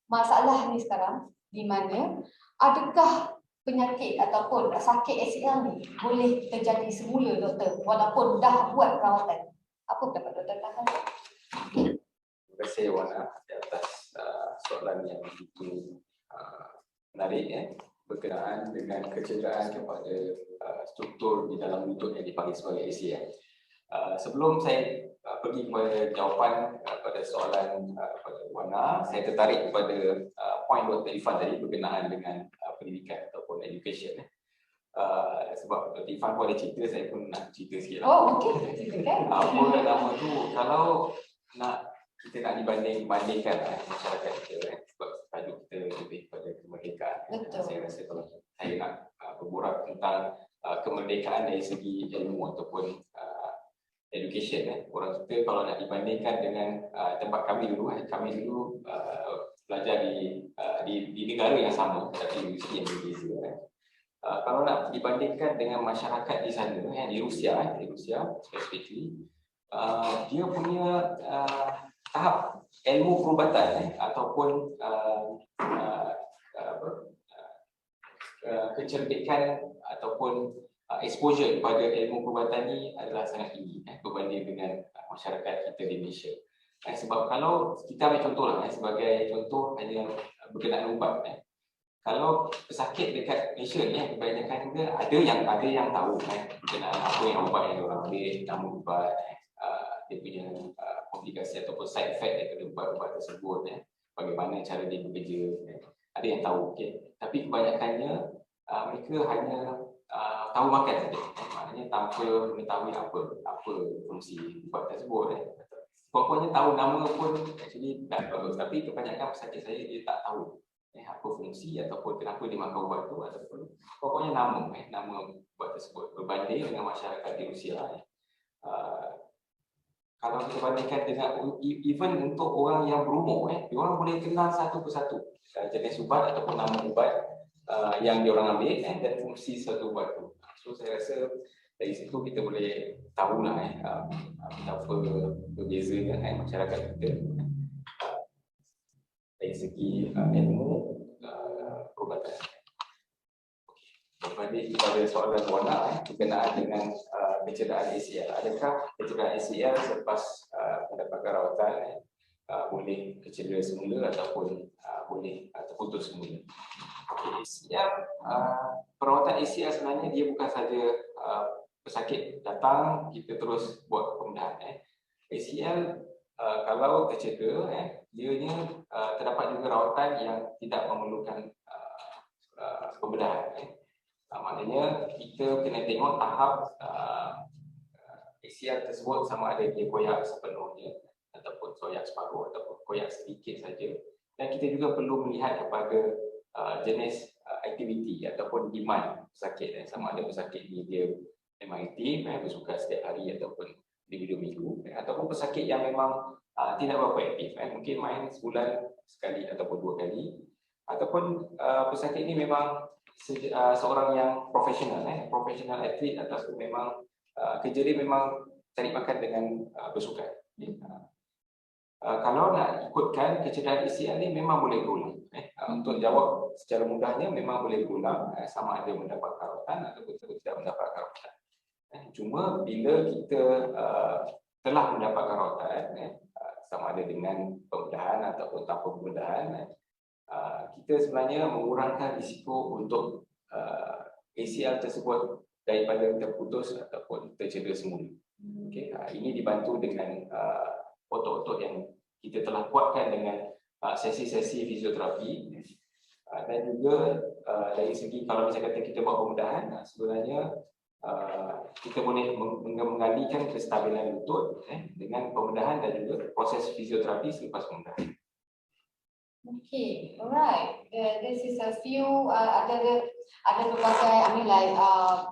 Masalah ni sekarang di mana adakah penyakit ataupun sakit ACL ni boleh terjadi semula doktor walaupun dah buat perawatan? Apa pendapat doktor tentang hal ini? Terima kasih Wana di atas soalan yang begitu menarik berkenaan dengan kecederaan kepada struktur di dalam lutut yang dipanggil sebagai ACL. Sebelum saya pergi kepada jawapan pada soalan pada Wana, saya tertarik kepada poin Dr. Irfan tadi berkenaan dengan pendidikan ataupun education. Sebab Dr. Irfan pun ada cerita, saya pun nak cerita sikit. Oh, okey. Ceritakan. Apa nama tu, kalau kita nak dibandingkan masyarakat kita, sebab tajuk kita lebih pada kemerdekaan. Saya rasa kalau saya nak berbual tentang kemerdekaan dari segi ilmu ataupun education, orang kita kalau nak dibandingkan dengan tempat kami dulu, belajar di negara yang sama tapi universiti yang berbeza. Kalau nak dibandingkan dengan masyarakat di sana, di Rusia specifically, dia punya tahap ilmu perubatan ataupun kecerdikan ataupun exposure kepada ilmu perubatan ni adalah sangat tinggi berbanding dengan masyarakat kita di Malaysia. Sebab kalau kita ambil contoh lah, sebagai contoh hanya berkenaan ubat. Kalau pesakit dekat Malaysia ni, kebanyakan dia ada yang tahu berkenaan apa yang ubat yang diorang ambil, nama ubat, dia punya komplikasi ataupun side effect daripada ubat-ubat tersebut, bagaimana cara dia bekerja, ada yang tahu. Tapi kebanyakannya mereka hanya tahu makan saja, maknanya tanpa mengetahui apa fungsi ubat tersebut. Pokoknya tahu nama pun actually dah bagus, tapi kebanyakan pesakit saya dia tak tahu apa fungsi ataupun kenapa dia makan ubat tu, ataupun pokoknya nama ubat tersebut berbanding dengan masyarakat di Rusia. Kalau kita bandingkan dengan even untuk orang yang berumur, diorang boleh kenal satu persatu jenis ubat ataupun nama ubat yang diorang ambil dan fungsi satu ubat tu. So saya rasa dari situ kita boleh tahulah betapa berbezanya masyarakat kita dari segi ilmu perubatan. Berbalik kepada soalan Wana berkenaan dengan kecederaan ACL. Adakah kecederaan ACL selepas mendapatkan rawatan boleh kecedera semula ataupun boleh terputus semula? ACL, perawatan ACL sebenarnya dia bukan saja pesakit datang kita terus buat pembedahan. ACL kalau tercedera, dianya terdapat juga rawatan yang tidak memerlukan pembedahan. Maknanya kita kena tengok tahap ACL tersebut sama ada dia koyak sepenuhnya ataupun koyak separuh ataupun koyak sedikit saja. Dan kita juga perlu melihat kepada jenis aktiviti ataupun demand pesakit. Sama ada pesakit ni dia memang aktif, bersuka setiap hari ataupun minggu-minggu, ataupun pesakit yang memang tidak berapa aktif, mungkin main sebulan sekali ataupun 2 kali, ataupun pesakit ini memang seorang yang profesional, profesional atlet ataupun memang kerja dia memang cari makan dengan bersukan. Kalau nak ikutkan kecederaan ACL ni memang boleh berulang. Untuk jawab secara mudahnya memang boleh berulang sama ada mendapat rawatan ataupun tidak mendapat rawatan. Cuma bila kita telah mendapatkan rawatan, sama ada dengan pembedahan ataupun tanpa pembedahan, kita sebenarnya mengurangkan risiko untuk ACL tersebut daripada terputus ataupun tercedera semula. Okay. Ini dibantu dengan otot-otot yang kita telah kuatkan dengan sesi-sesi fizioterapi, dan juga dari segi kalau misalnya kita buat pembedahan, sebenarnya kita boleh mengalihkan kestabilan lutut dengan pembedahan dan juga proses fisioterapi selepas pembedahan. Okay, alright. This is a few ada berbagai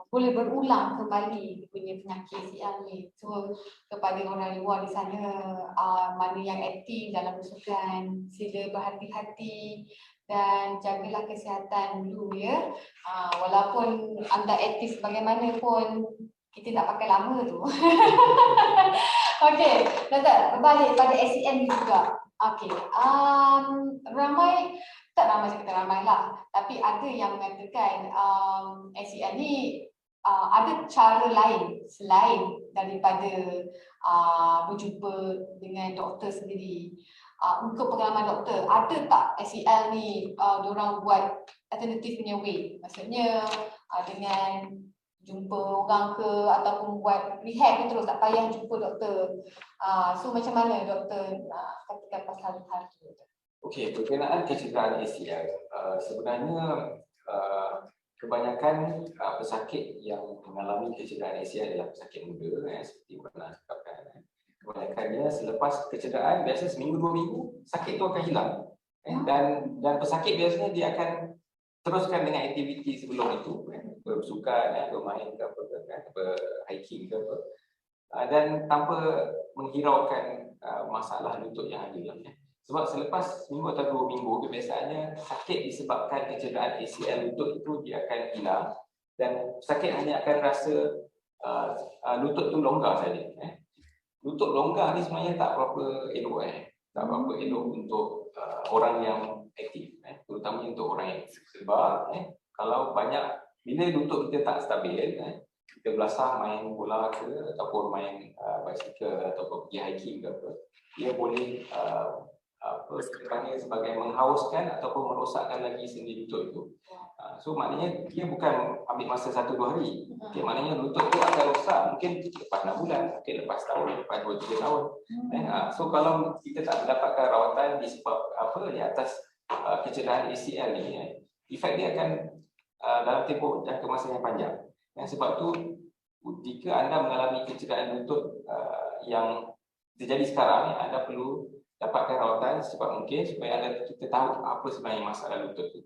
boleh berulang kembali punya penyakit ACL ni. So kepada orang luar di sana mana yang aktif dalam bersukan, sila berhati-hati dan jagalah kesihatan dulu ya. Walaupun anda aktif bagaimanapun, kita tak pakai lama tu. Okey, Doktor, berbalik pada ACL ni juga. Okey, tak ramai sekitar ramai lah, tapi ada yang mengatakan ACL ni ada cara lain selain daripada berjumpa dengan doktor sendiri. Untuk pengalaman doktor, ada tak ACL ni diorang buat alternatif punya way? Maksudnya dengan jumpa orang ke ataupun buat rehab terus, tak payah jumpa doktor. So macam mana doktor katakan pasal hal tu? Okey, berkenaan kecederaan ACL, sebenarnya kebanyakan pesakit yang mengalami kecederaan ACL adalah pesakit muda, seperti Wana cakapkan. Kebanyakannya selepas kecederaan biasa seminggu 2 minggu sakit tu akan hilang, dan pesakit biasanya dia akan teruskan dengan aktiviti sebelum itu, bersukan, bermain ke apa, hiking ke apa, dan tanpa menghiraukan masalah lutut yang ada. Sebab selepas seminggu atau 2 minggu, kebiasaannya sakit disebabkan kecederaan ACL lutut itu dia akan hilang, dan sakit hanya akan rasa lutut tu longgar saja. Lutut longgar ni sebenarnya tak berapa elok, tak berapa elok untuk orang yang aktif, terutamanya untuk orang yang sebab kalau banyak, bila lutut kita tak stabil, kita belasah main bola ke ataupun main basikal ataupun pergi hiking ke apa, dia boleh sebenarnya sebagai menghauskan ataupun merosakkan lagi sendi lutut itu. So maknanya dia bukan ambil masa 1-2 hari. Okay, maknanya lutut itu akan rosak mungkin lepas 6 bulan, mungkin lepas tahun, lepas 2-3 tahun. So kalau kita tak mendapatkan rawatan di atas kecederaan ACL ni, efek dia akan dalam tempoh jangka masa yang panjang. Sebab tu jika anda mengalami kecederaan lutut yang terjadi sekarang, anda perlu dapatkan rawatan secepat mungkin supaya kita tahu apa sebenarnya masalah lutut tu.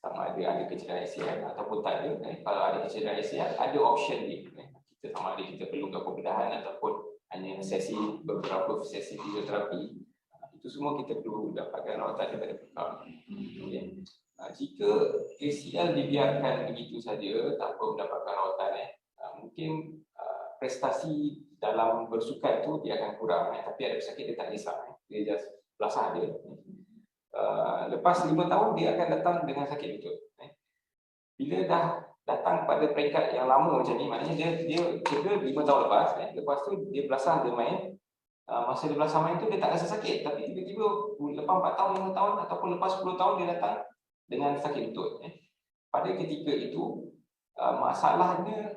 Sama ada kecederaan ACL ataupun tak ada. Kalau ada kecederaan ACL, ada option dia. Kita sama ada kita perlukan pembedahan ataupun hanya beberapa sesi fisioterapi. Itu semua kita perlu dapatkan rawatan daripada pekak. Okay. Jika ACL dibiarkan begitu saja tanpa mendapatkan rawatan, mungkin prestasi dalam bersukan tu dia akan kurang. Tapi ada pesakit dia tak risau. Dia just belasah dia. Lepas 5 tahun dia akan datang dengan sakit lutut. Bila dah datang pada peringkat yang lama macam ni, maknanya dia cedera 5 tahun lepas. Lepas tu dia belasah, dia main. Masa dia belasah main tu dia tak rasa sakit, tapi tiba-tiba lepas 4 tahun, 5 tahun ataupun lepas 10 tahun dia datang dengan sakit lutut. Pada ketika itu masalahnya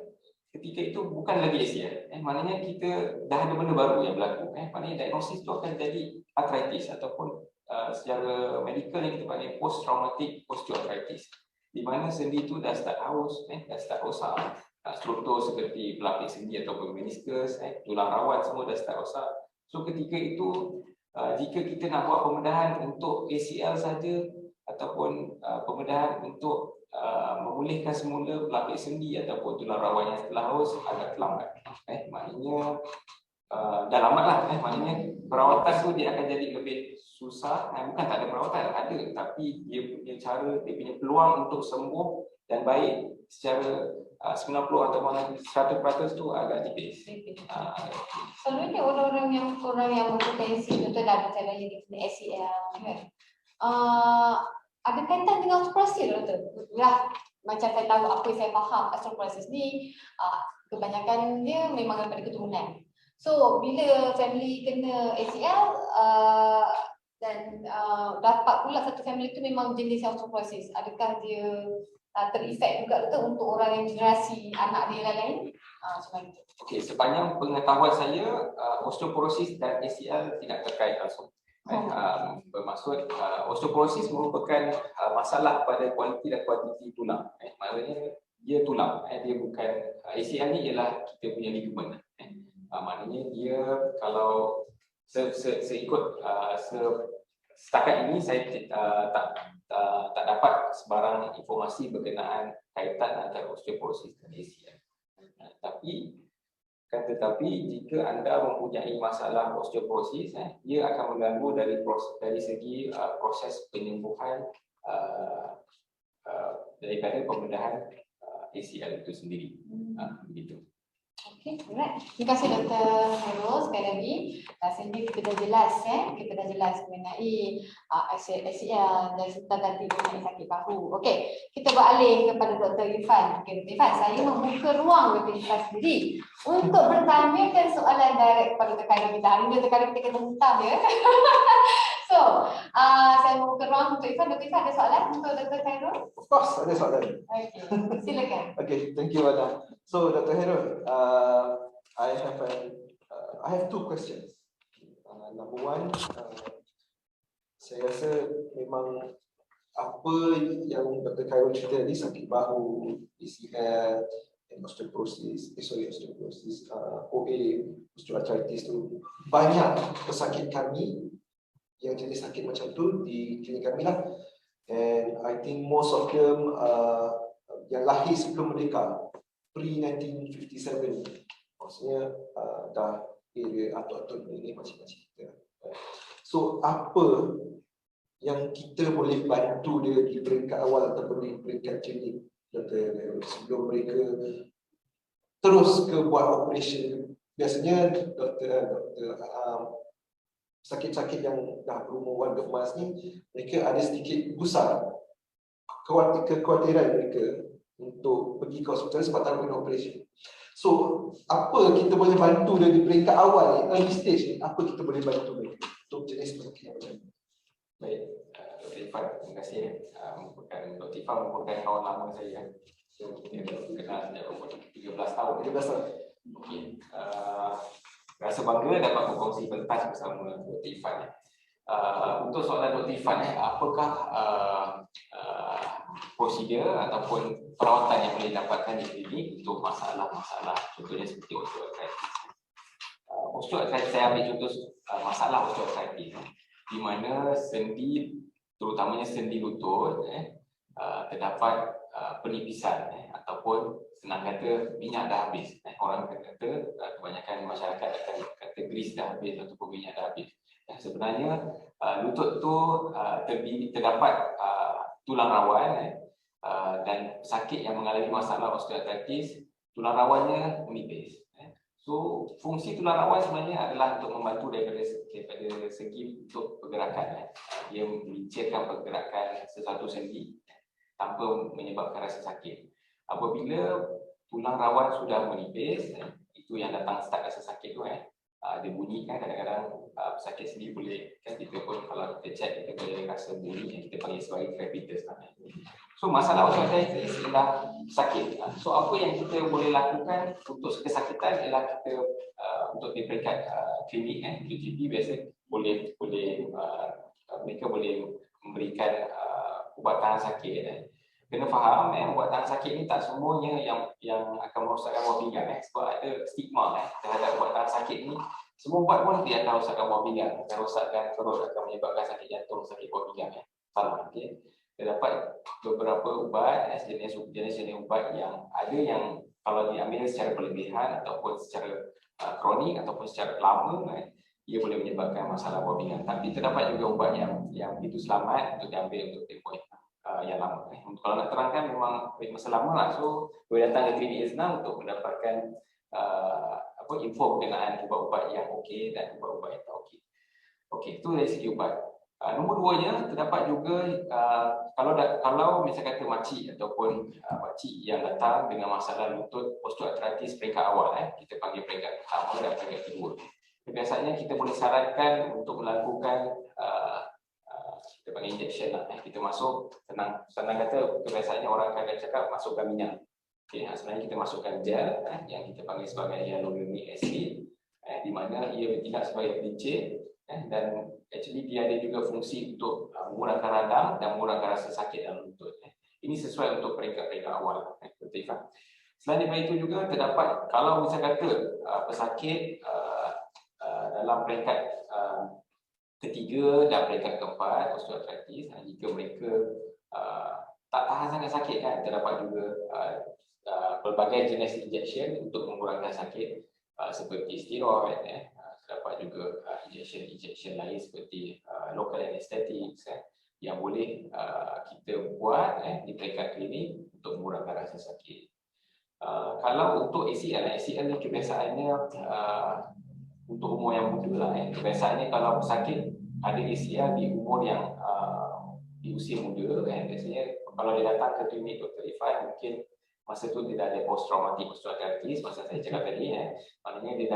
ketika itu bukan lagi ACL. Maknanya kita dah ada benda baru yang berlaku. Maknanya diagnosis tu akan jadi arthritis ataupun secara medikal yang kita panggil post traumatic osteoarthritis, di mana sendi tu dah start haus, dah start rosak. Struktur seperti pelapis sendi ataupun meniskus, tulang rawat semua dah start rosak. So ketika itu jika kita nak buat pembedahan untuk ACL saja ataupun pembedahan untuk memulihkan semula pelapis sendi ataupun tulang rawat yang telah haus agak terlambat. Maknanya dah lambat lah. Maknanya perawatan tu dia akan jadi lebih susah. Bukan tak ada perawatan, ada, tapi dia punya cara, dia punya peluang untuk sembuh dan baik secara 90 atau 100% tu agak tipis. Selalunya orang yang berpotensi contoh dah macam yang di ACL kan. Ada kaitan dengan osteoporosis tu. Lah macam saya tahu apa yang saya faham osteoporosis ni kebanyakan dia memang daripada keturunan. So bila family kena ACL dan dapat pula satu family tu memang jenis osteoporosis, adakah dia terefek juga tu untuk orang yang generasi anak dia lain-lain? Macam itu. Okey, sepanjang pengetahuan saya, osteoporosis dan ACL tidak terkait langsung. Bermaksud osteoporosis merupakan masalah pada kualiti dan kuantiti tulang. Maknanya dia tulang, dia bukan ACL ni ialah kita punya ligamen. Maknanya dia kalau seikut setakat ini saya tak dapat sebarang informasi berkenaan kaitan antara osteoporosis dan ACL. Tetapi jika anda mempunyai masalah osteoporosis, dia akan mengganggu dari segi proses penyembuhan daripada pembedahan ACL itu sendiri. Begitu. Okey, alright. Terima kasih Dr. Hairul sekali lagi. Sini kita dah jelas, mengenai ACL dan serta tadi mengenai sakit bahu. Okey, kita beralih kepada Dr. Irfan. Okey, Dr. Irfan, saya membuka ruang Dr. Irfan sendiri untuk bertanyakan soalan direct kepada Dr. Hairul kita. Hari ini Dr. Hairul kita kena hutang ya. So, saya membuka ruang untuk Irfan. Dr. Irfan ada soalan untuk Dr. Hairul? Of course, ada soalan. Okey, silakan. Okay, thank you, Ana. So, Dr. Hairul, I have 2 questions. Number one, saya rasa memang apa yang Dr. Hairul cerita ni, sakit bahu, ACL, osteoporosis, OA, osteoarthritis tu, banyak pesakit kami yang jenis sakit macam tu di klinik kami lah. And I think most of them yang lahir sebelum merdeka, pre-1957, maksudnya dah era atuk-atuk ini macam-macam kita. So apa yang kita boleh bantu dia di peringkat awal ataupun di peringkat klinik, sebelum mereka terus ke buat operation? Biasanya sakit-sakit yang dah berumur warga emas ni, mereka ada sedikit gusar, kekhawatiran mereka untuk pergi ke hospital sebab tak kena operation. So, apa kita boleh bantu dia di peringkat awal ni, early stage ni, apa kita boleh bantu mereka untuk jenis pesakit yang macam ni? Baik, Dr. Irfan, terima kasih. Dr. Irfan merupakan kawan lama saya. Kita kenal sejak umur 13 tahun. 13 tahun. Okey. Rasa bangga dapat berkongsi pentas bersama Dr. Irfan. Untuk soalan Dr. Irfan, apakah prosedur ataupun perawatan yang boleh dapatkan di klinik untuk masalah-masalah contohnya seperti osteoarthritis. Osteoarthritis, saya ambil contoh masalah osteoarthritis. di mana sendi, terutamanya sendi lutut, terdapat penipisan ataupun senang kata minyak dah habis. Orang kata kebanyakan masyarakat akan kata grease dah habis ataupun minyak dah habis. Sebenarnya lutut tu terdapat tulang rawan dan sakit yang mengalami masalah osteoartritis, tulang rawannya menipis. So fungsi tulang rawan sebenarnya adalah untuk membantu daripada segi untuk pergerakan. Dia melincirkan pergerakan sesuatu sendi tanpa menyebabkan rasa sakit. Apabila tulang rawan sudah menipis, itu yang datang start rasa sakit tu, dia bunyi kan kadang-kadang sakit sendi boleh kan, kita pun kalau kita check kita boleh rasa bunyi yang kita panggil sebagai crepitus. So masalah osteoartritis ialah sakit. So apa yang kita boleh lakukan untuk kesakitan ialah kita untuk di peringkat klinik GP biasa boleh mereka boleh memberikan ubat tahan sakit. Kena faham ubat tahan sakit ni tak semuanya yang akan merosakkan buah pinggang sebab ada stigma terhadap ubat tahan sakit ni. Semua ubat pun dia akan rosakkan buah pinggang, akan rosakkan perut, akan menyebabkan sakit jantung, sakit buah pinggang. Salah, okey. Terdapat beberapa ubat, jenis ubat yang ada yang kalau diambil secara berlebihan ataupun secara kronik ataupun secara lama, ia boleh menyebabkan masalah buah pinggang. Tapi terdapat juga ubat yang begitu selamat untuk diambil untuk tempoh yang lama. Kalau nak terangkan memang masa lama lah, so boleh datang ke klinik Izna untuk mendapatkan info berkenaan ubat-ubat yang okey dan ubat-ubat yang tak okey. Okey, itu dari segi ubat. Nombor duanya, terdapat juga kalau misalnya kata makcik ataupun makcik yang datang dengan masalah lutut osteoartritis peringkat awal, kita panggil peringkat pertama dan peringkat kedua. Biasanya kita boleh sarankan untuk melakukan kita panggil injection lah. Kita masuk, senang kata kebiasaannya orang akan cakap masukkan minyak. Okay, sebenarnya kita masukkan gel yang kita panggil sebagai hyaluronic acid, di mana ia bertindak sebagai pelincir dan actually dia ada juga fungsi untuk mengurangkan radang dan mengurangkan rasa sakit dalam lutut. Ini sesuai untuk peringkat-peringkat awal. Selain daripada itu juga terdapat, kalau misalnya kata pesakit dalam peringkat ketiga dan peringkat keempat osteoartritis, jika mereka tak tahan sangat sakit kan, terdapat juga pelbagai jenis injection untuk mengurangkan sakit seperti steroid, terdapat juga injection lain seperti local anesthetics yang boleh kita buat di peringkat klinik untuk mengurangkan rasa sakit. Kalau untuk ACL ni kebiasaannya untuk umur yang muda lah. Kebiasaannya kalau pesakit ada ACL di umur yang di usia muda, biasanya kalau dia datang ke klinik Dr. Irfan, mungkin masa tu dia dah ada post-traumatic osteoartritis, masa saya cakap tadi, maknanya dia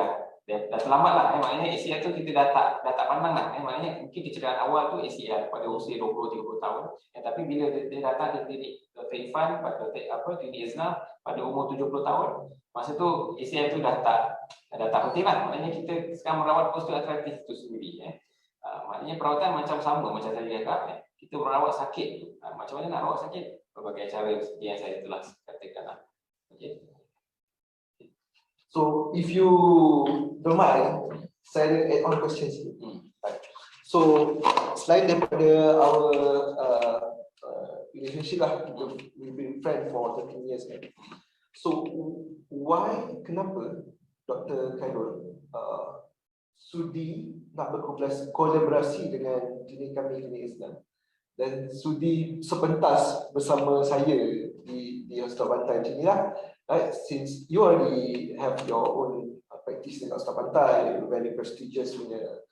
dah terlambat lah, maknanya ACL tu kita dah tak pandang lah, maknanya mungkin kecederaan awal tu ACL pada usia 20-30 tahun, tapi bila dia datang ke klinik Dr. Irfan, klinik Izna pada umur 70 tahun, masa tu ACL tu dah tak penting lah, maknanya kita sekarang merawat osteoartritis itu sendiri. Maknanya perawatan macam sama, macam saya cakap, kita merawat sakit tu, macam mana nak rawat sakit? Berbagai cara seperti yang saya telah katakan lah. Okay. So if you don't mind, saya add on questions here. So selain daripada our relationship lah, we've been friends for 13 years kan. So kenapa Dr. Khairul sudi nak berkolaborasi dengan klinik kami, klinik Islam, dan sudi sepentas bersama saya di Hospital Pantai macam ni lah, right? Since you already have your own practice di Hospital Pantai, very prestigious punya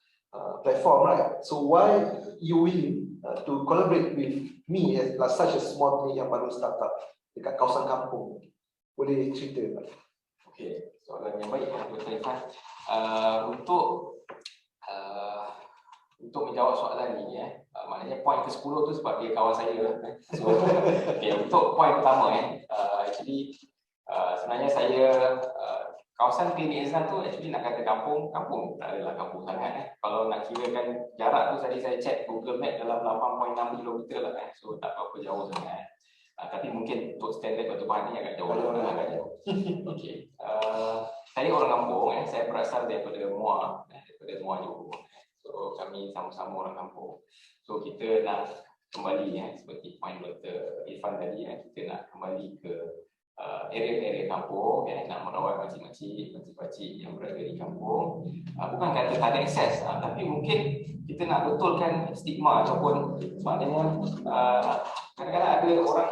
platform, right? So why you willing to collaborate with me as such a small clinic yang baru start up dekat kawasan kampung? Boleh cerita tak? Okey, soalan yang baik Dr. Irfan. Untuk menjawab soalan ni, maknanya poin ke-10 tu sebab dia kawan saya lah. So, untuk poin pertama, actually sebenarnya saya kawasan klinik Izna tu actually nak kata kampung tak adalah kampung sangat. Kalau nak kirakan jarak tu tadi saya check Google Map dalam 8.6 km lah, so tak apa jauh sangat. Tapi mungkin untuk standard pertubuhan ni agak jauh. Okey. Saya orang kampung, saya berasal daripada Muar Johor. So So kami sama-sama orang kampung. So kita nak kembali seperti point Dr. Irfan tadi kita nak kembali ke area-area kampung nak merawat makcik-makcik yang berada di kampung. Bukan kata tak ada akses, tapi mungkin kita nak betulkan stigma ataupun maknanya kadang-kadang ada orang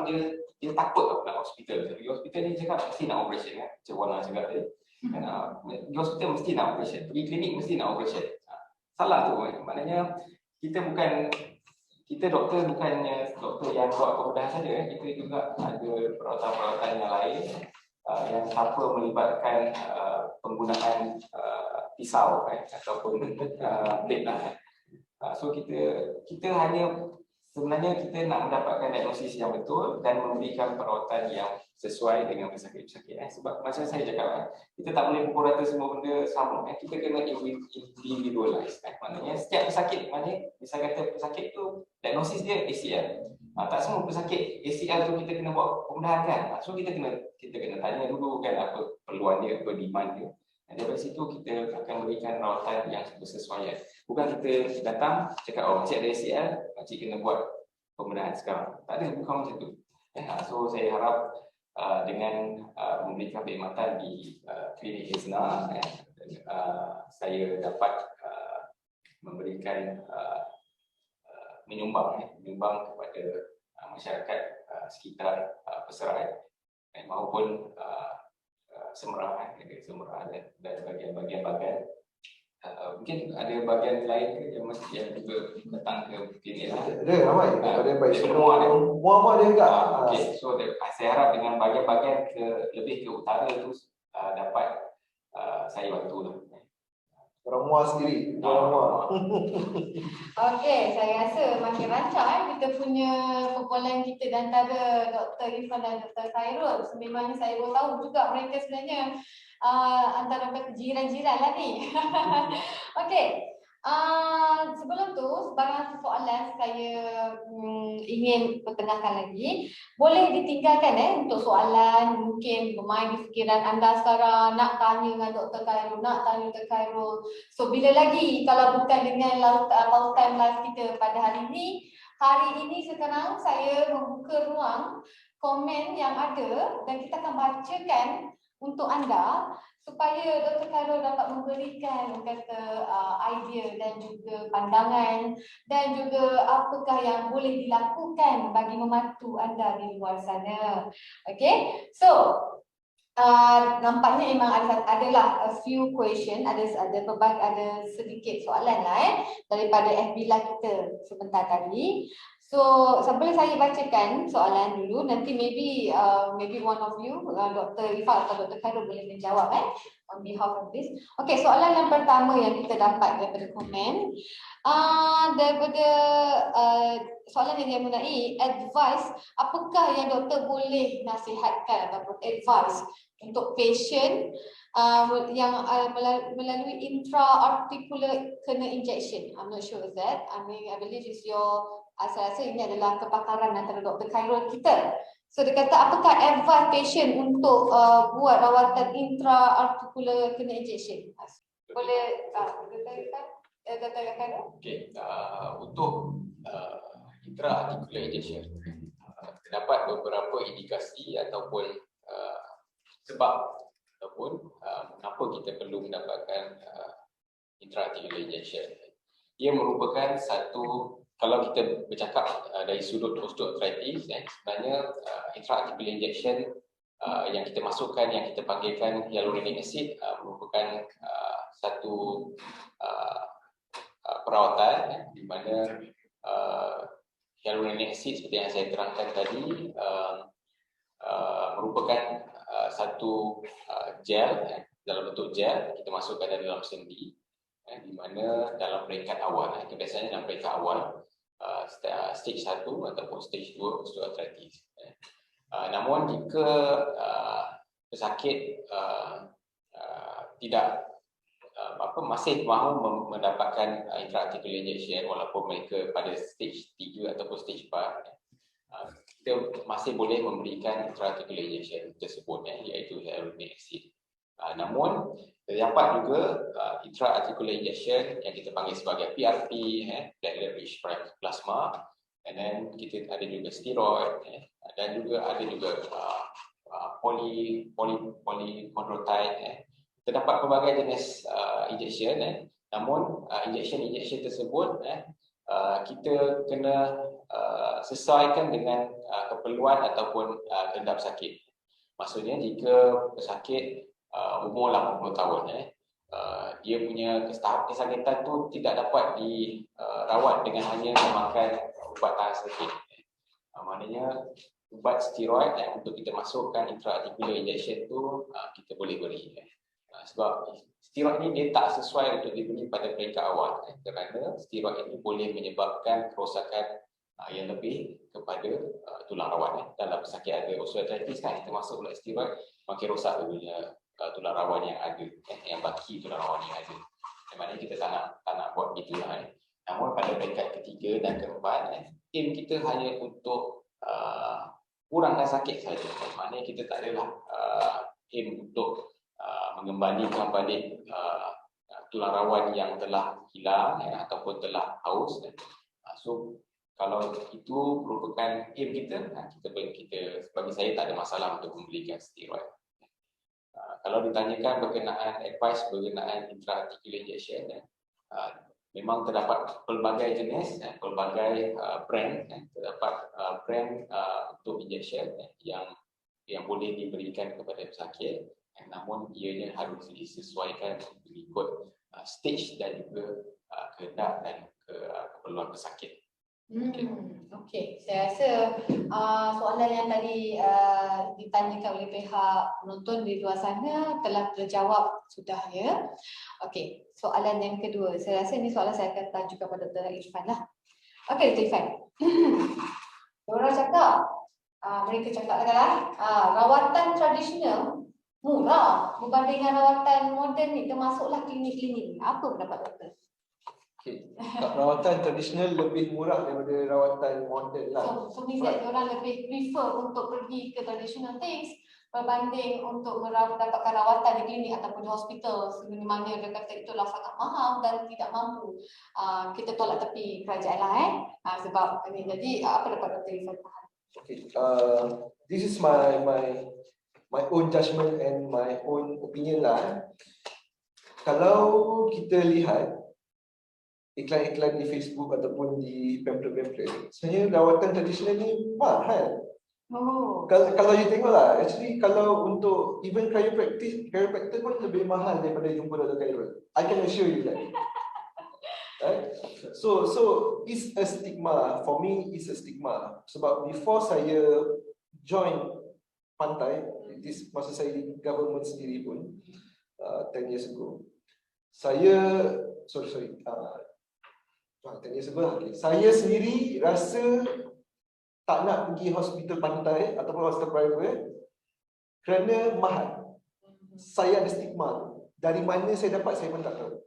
dia takut nak hospital. Pergi hospital ni cakap mesti nak operation Cik Wana cakap tadi. Pergi hospital mesti nak operation, pergi klinik mesti nak operation. Salah tu maknanya kita doktor bukannya doktor yang buat pembedahan saja, kita juga ada perawatan-perawatan yang lain yang tanpa melibatkan penggunaan pisau ataupun blade so kita hanya sebenarnya kita nak mendapatkan diagnosis yang betul dan memberikan perawatan yang sesuai dengan pesakit-pesakit sebab macam saya cakap kita tak boleh pukul rata semua benda sama kita kena individualize maknanya setiap pesakit maknanya misal kata pesakit tu diagnosis dia ACL tak semua pesakit ACL tu kita kena buat pembedahan kan so kita kena tanya dulu kan apa perluan dia apa demand dia dan dari situ kita akan berikan rawatan yang bersesuaian bukan kita datang cakap makcik ada ACL makcik kena buat pembedahan sekarang tak ada bukan macam tu so saya harap dengan memberikan perkhidmatan di klinik Hizna saya dapat memberikan menyumbang kepada masyarakat sekitar Peserai maupun Semerang dan bagian-bagian bagan. Mungkin ada bagian lain yang juga datang ke klinik Ada ramai daripada baik semua ada. Muhammad ada juga. Okay, so saya harap dengan bagian-bagian lebih ke utara tu dapat saya bantu lah. Orang Muar sendiri, orang Muar. Okey, saya rasa makin rancak kita punya perbualan kita di antara Dr. Irfan dan Dr. Khairul. Sememangnya saya baru tahu juga mereka sebenarnya antara jiran-jiran lah ni. Okey, sebelum tu sebarang soalan saya ingin pertengahkan lagi. Boleh ditinggalkan untuk soalan mungkin bermain di fikiran anda sekarang nak tanya dengan Dr. Khairul, nak tanya Dr. Khairul. So bila lagi kalau bukan dengan lautan live kita pada hari ini. Hari ini sekarang saya membuka ruang komen yang ada dan kita akan bacakan untuk anda supaya Dr. Khairul dapat memberikan idea dan juga pandangan dan juga apakah yang boleh dilakukan bagi membantu anda di luar sana. Okay, so nampaknya memang adalah a few question, ada sedikit soalan lah daripada FB Live kita sebentar tadi. So, boleh saya bacakan soalan dulu, nanti maybe one of you, Dr. Irfan atau Dr. Khairul boleh menjawab on behalf of this. Okay, soalan yang pertama yang kita dapat daripada komen, soalan yang dia mengenai advice, apakah yang doktor boleh nasihatkan ataupun advice untuk patient yang melalui intra-articular kena injection. I'm not sure of that. I believe it's your saya rasa ini adalah kepakaran antara Dr. Khairul kita. So dia kata apakah advice patient untuk buat rawatan intra-articular kena injection? Boleh Dr. Khairul? Okey, untuk intra-articular injection terdapat beberapa indikasi ataupun sebab ataupun kenapa kita perlu mendapatkan intra-articular injection. Ia merupakan satu, kalau kita bercakap dari sudut osteoarthritis, sebenarnya intra-articular injection yang kita masukkan, yang kita panggilkan hyaluronic acid merupakan satu perawatan di mana hyaluronic acid seperti yang saya terangkan tadi merupakan satu gel dalam bentuk gel kita masukkan dalam sendi di mana dalam peringkat awal itu biasanya dalam peringkat awal stage 1 ataupun stage 2 osteoarthritis. Namun jika pesakit tidak masih mahu mendapatkan intra-articular injection walaupun mereka pada stage 3 ataupun stage 4, kita masih boleh memberikan intra-articular injection tersebut iaitu hyaluronic acid. Namun Terdapat juga intra-articular injection yang kita panggil sebagai PRP, platelet rich plasma, and then kita ada juga steroid, dan juga ada juga polychondrocyte. Terdapat pelbagai jenis injection, namun injection tersebut kita kena sesuaikan dengan keperluan ataupun kehendak pesakit. Maksudnya jika pesakit umur 80 tahun, dia punya kesakitan tu tidak dapat dirawat dengan hanya memakan ubat tahan sakit. Maknanya ubat steroid untuk kita masukkan intra-articular injection tu kita boleh beri. Sebab steroid ni dia tak sesuai untuk diberi pada peringkat awal, kerana steroid ini boleh menyebabkan kerosakan yang lebih kepada tulang rawan. Dalam pesakit ada osteoarthritis kan, kita masuk pula steroid makin rosak punya tulang rawan yang ada, yang baki tulang rawan yang ada. Maknanya kita tak nak buat gitu lah. Namun pada peringkat ketiga dan keempat, aim kita hanya untuk kurangkan sakit saja. Maknanya kita tak adalah aim untuk mengembalikan balik tulang rawan yang telah hilang ataupun telah haus. So kalau itu merupakan aim kita, bagi saya tak ada masalah untuk memberikan steroid. Kalau ditanyakan berkenaan advice berkenaan intra-articular injection, memang terdapat pelbagai jenis, pelbagai brand, terdapat brand untuk injection yang boleh diberikan kepada pesakit, namun ianya harus disesuaikan mengikut stage dan juga kehendak dan keperluan pesakit. Okey, saya rasa soalan yang tadi ditanyakan oleh pihak penonton di luar sana telah terjawab sudah ya. Okey, soalan yang kedua, saya rasa ini soalan saya akan tajukan kepada Dr. Irfan lah. Okey, Dr. Irfan. Orang cakap, mereka cakap adalah rawatan tradisional murah berbanding dengan rawatan moden ni, termasuklah klinik-klinik. Apa pendapat doktor? Okay. Rawatan tradisional lebih murah daripada rawatan moden lah. So means that orang lebih prefer untuk pergi ke traditional things berbanding untuk mendapatkan rawatan di klinik ataupun di hospital, di mana dia kata itulah sangat mahal dan tidak mampu. Kita tolak tepi kerajaan lah sebab ini. Jadi apa dapat Dr. Irfan faham? Okay. This is my own judgement and my own opinion lah. Kalau kita lihat iklan-iklan di Facebook ataupun di pamphlet-pamphlet, sebenarnya rawatan tradisional ni mahal. Kalau you tengok lah, actually kalau untuk even chiropractor pun lebih mahal daripada jumpa doktor chiropractor. I can assure you that. Right? So it's a stigma. For me, it's a stigma. Sebab before saya join Pantai, this masa saya di government sendiri pun, 10 years ago, saya 10 years ago lah. Okay. Saya sendiri rasa tak nak pergi hospital Pantai ataupun hospital private kerana mahal. Saya ada stigma. Dari mana saya dapat saya pun tak tahu.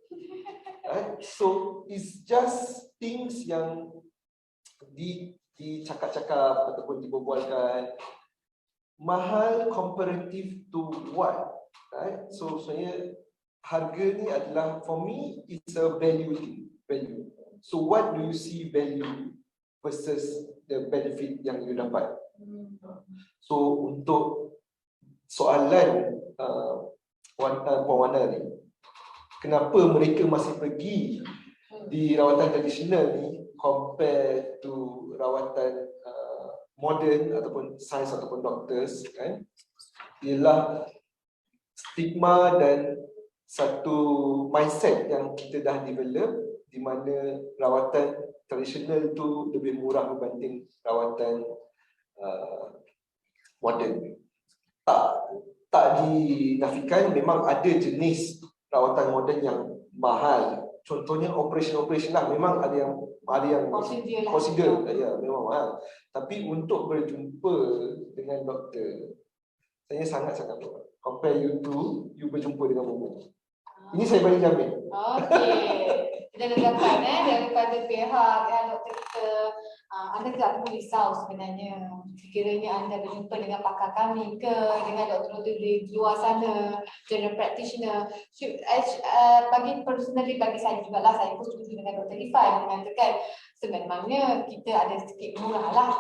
Right? So it's just things yang dicakap-cakap ataupun diberbualkan. Mahal comparative to what? Right? So sebenarnya harga ni adalah, for me, it's a value thing. Value. So what do you see value versus the benefit yang you dapat? So untuk soalan Puan Wana ni, kenapa mereka masih pergi di rawatan tradisional ni compare to rawatan modern ataupun sains ataupun doctors, kan? Ialah stigma dan satu mindset yang kita dah develop, di mana rawatan tradisional tu lebih murah berbanding rawatan moden. Tak dinafikan, memang ada jenis rawatan moden yang mahal. Contohnya operation lah, memang ada yang prosedur ya, memang mahal. Tapi untuk berjumpa dengan doktor, saya sangat-sangat murah. Compare you berjumpa dengan Momo. Ini saya bagi jamin. Okey. Kita dah dapat daripada pihak doktor kita Anda tidak perlu risau sebenarnya. Sekiranya anda berjumpa dengan pakar kami ke dengan doktor-doktor di luar sana, general practitioner, personally bagi saya jugalah, saya pun setuju dengan Dr. Ifai mengatakan sebenarnya kita ada sedikit murah lah.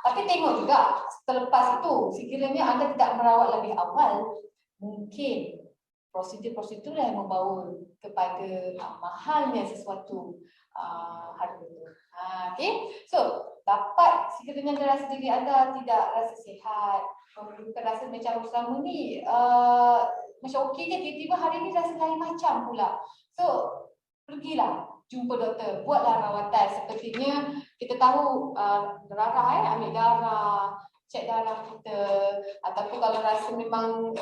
Tapi tengok juga selepas itu, sekiranya anda tidak merawat lebih awal, mungkin prosedur-prosedur yang membawa kepada mahalnya sesuatu harga itu. Okay, so dapat sekiranya anda rasa diri anda tidak rasa sihat, bukan rasa macam selama ni macam okey je, tiba-tiba hari ni rasa lain macam pula. So pergilah jumpa doktor, buatlah rawatan. Sepertinya kita tahu darah, ambil darah, cek darah kita, ataupun kalau rasa memang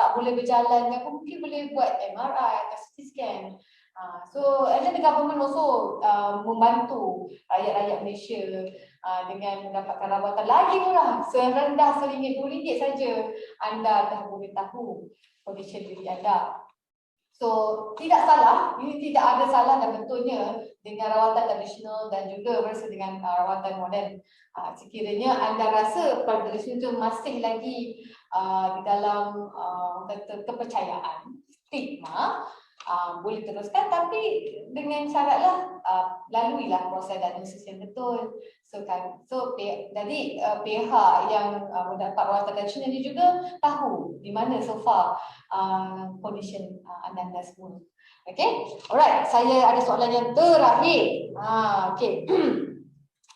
tak boleh berjalan, mungkin boleh buat MRI atau CT scan. So, and then the government also membantu rakyat-rakyat Malaysia dengan mendapatkan rawatan lagi murah, serendah RM1 saja anda dah boleh tahu kondisi diri anda. So, tidak salah, ini tidak ada salah dan betulnya dengan rawatan tradisional dan juga versus dengan rawatan moden. Sekiranya anda rasa pada tradisional itu masih lagi di dalam kepercayaan, stigma, boleh teruskan, tapi dengan syaratlah laluilah proses diagnosis yang betul. Jadi pihak yang mendapat rawatan tradisional ini juga tahu di mana so far condition anda semua. Okay, alright. Saya ada soalan yang terakhir. Okay.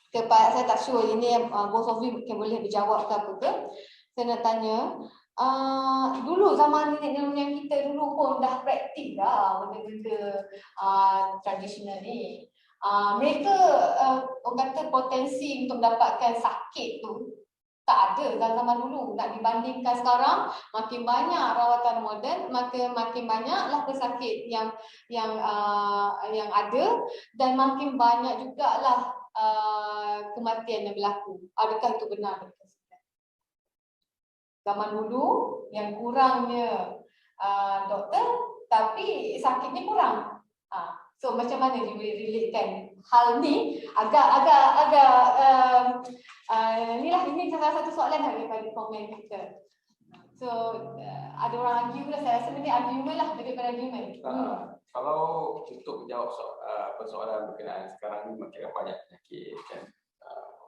Kepada saya tak sure ini both of you boleh berjawab ke apa ke. Saya nak tanya. Dulu zaman nenek yang kita dulu pun dah praktik dah benda-benda tradisional ni. Mereka orang kata potensi untuk mendapatkan sakit tu tak ada dalam zaman dulu. Nak dibandingkan sekarang, makin banyak rawatan moden, makin banyaklah pesakit yang ada, dan makin banyak jugalah kematian yang berlaku. Adakah itu benar? Zaman dulu yang kurangnya doktor, tapi sakitnya kurang. So macam mana you boleh relatekan hal ni? Ini salah satu soalan daripada komen kita. So ada orang argue lah, saya rasa ini argument lah daripada argument. Kalau untuk menjawab persoalan berkenaan sekarang ni makin banyak penyakit kan,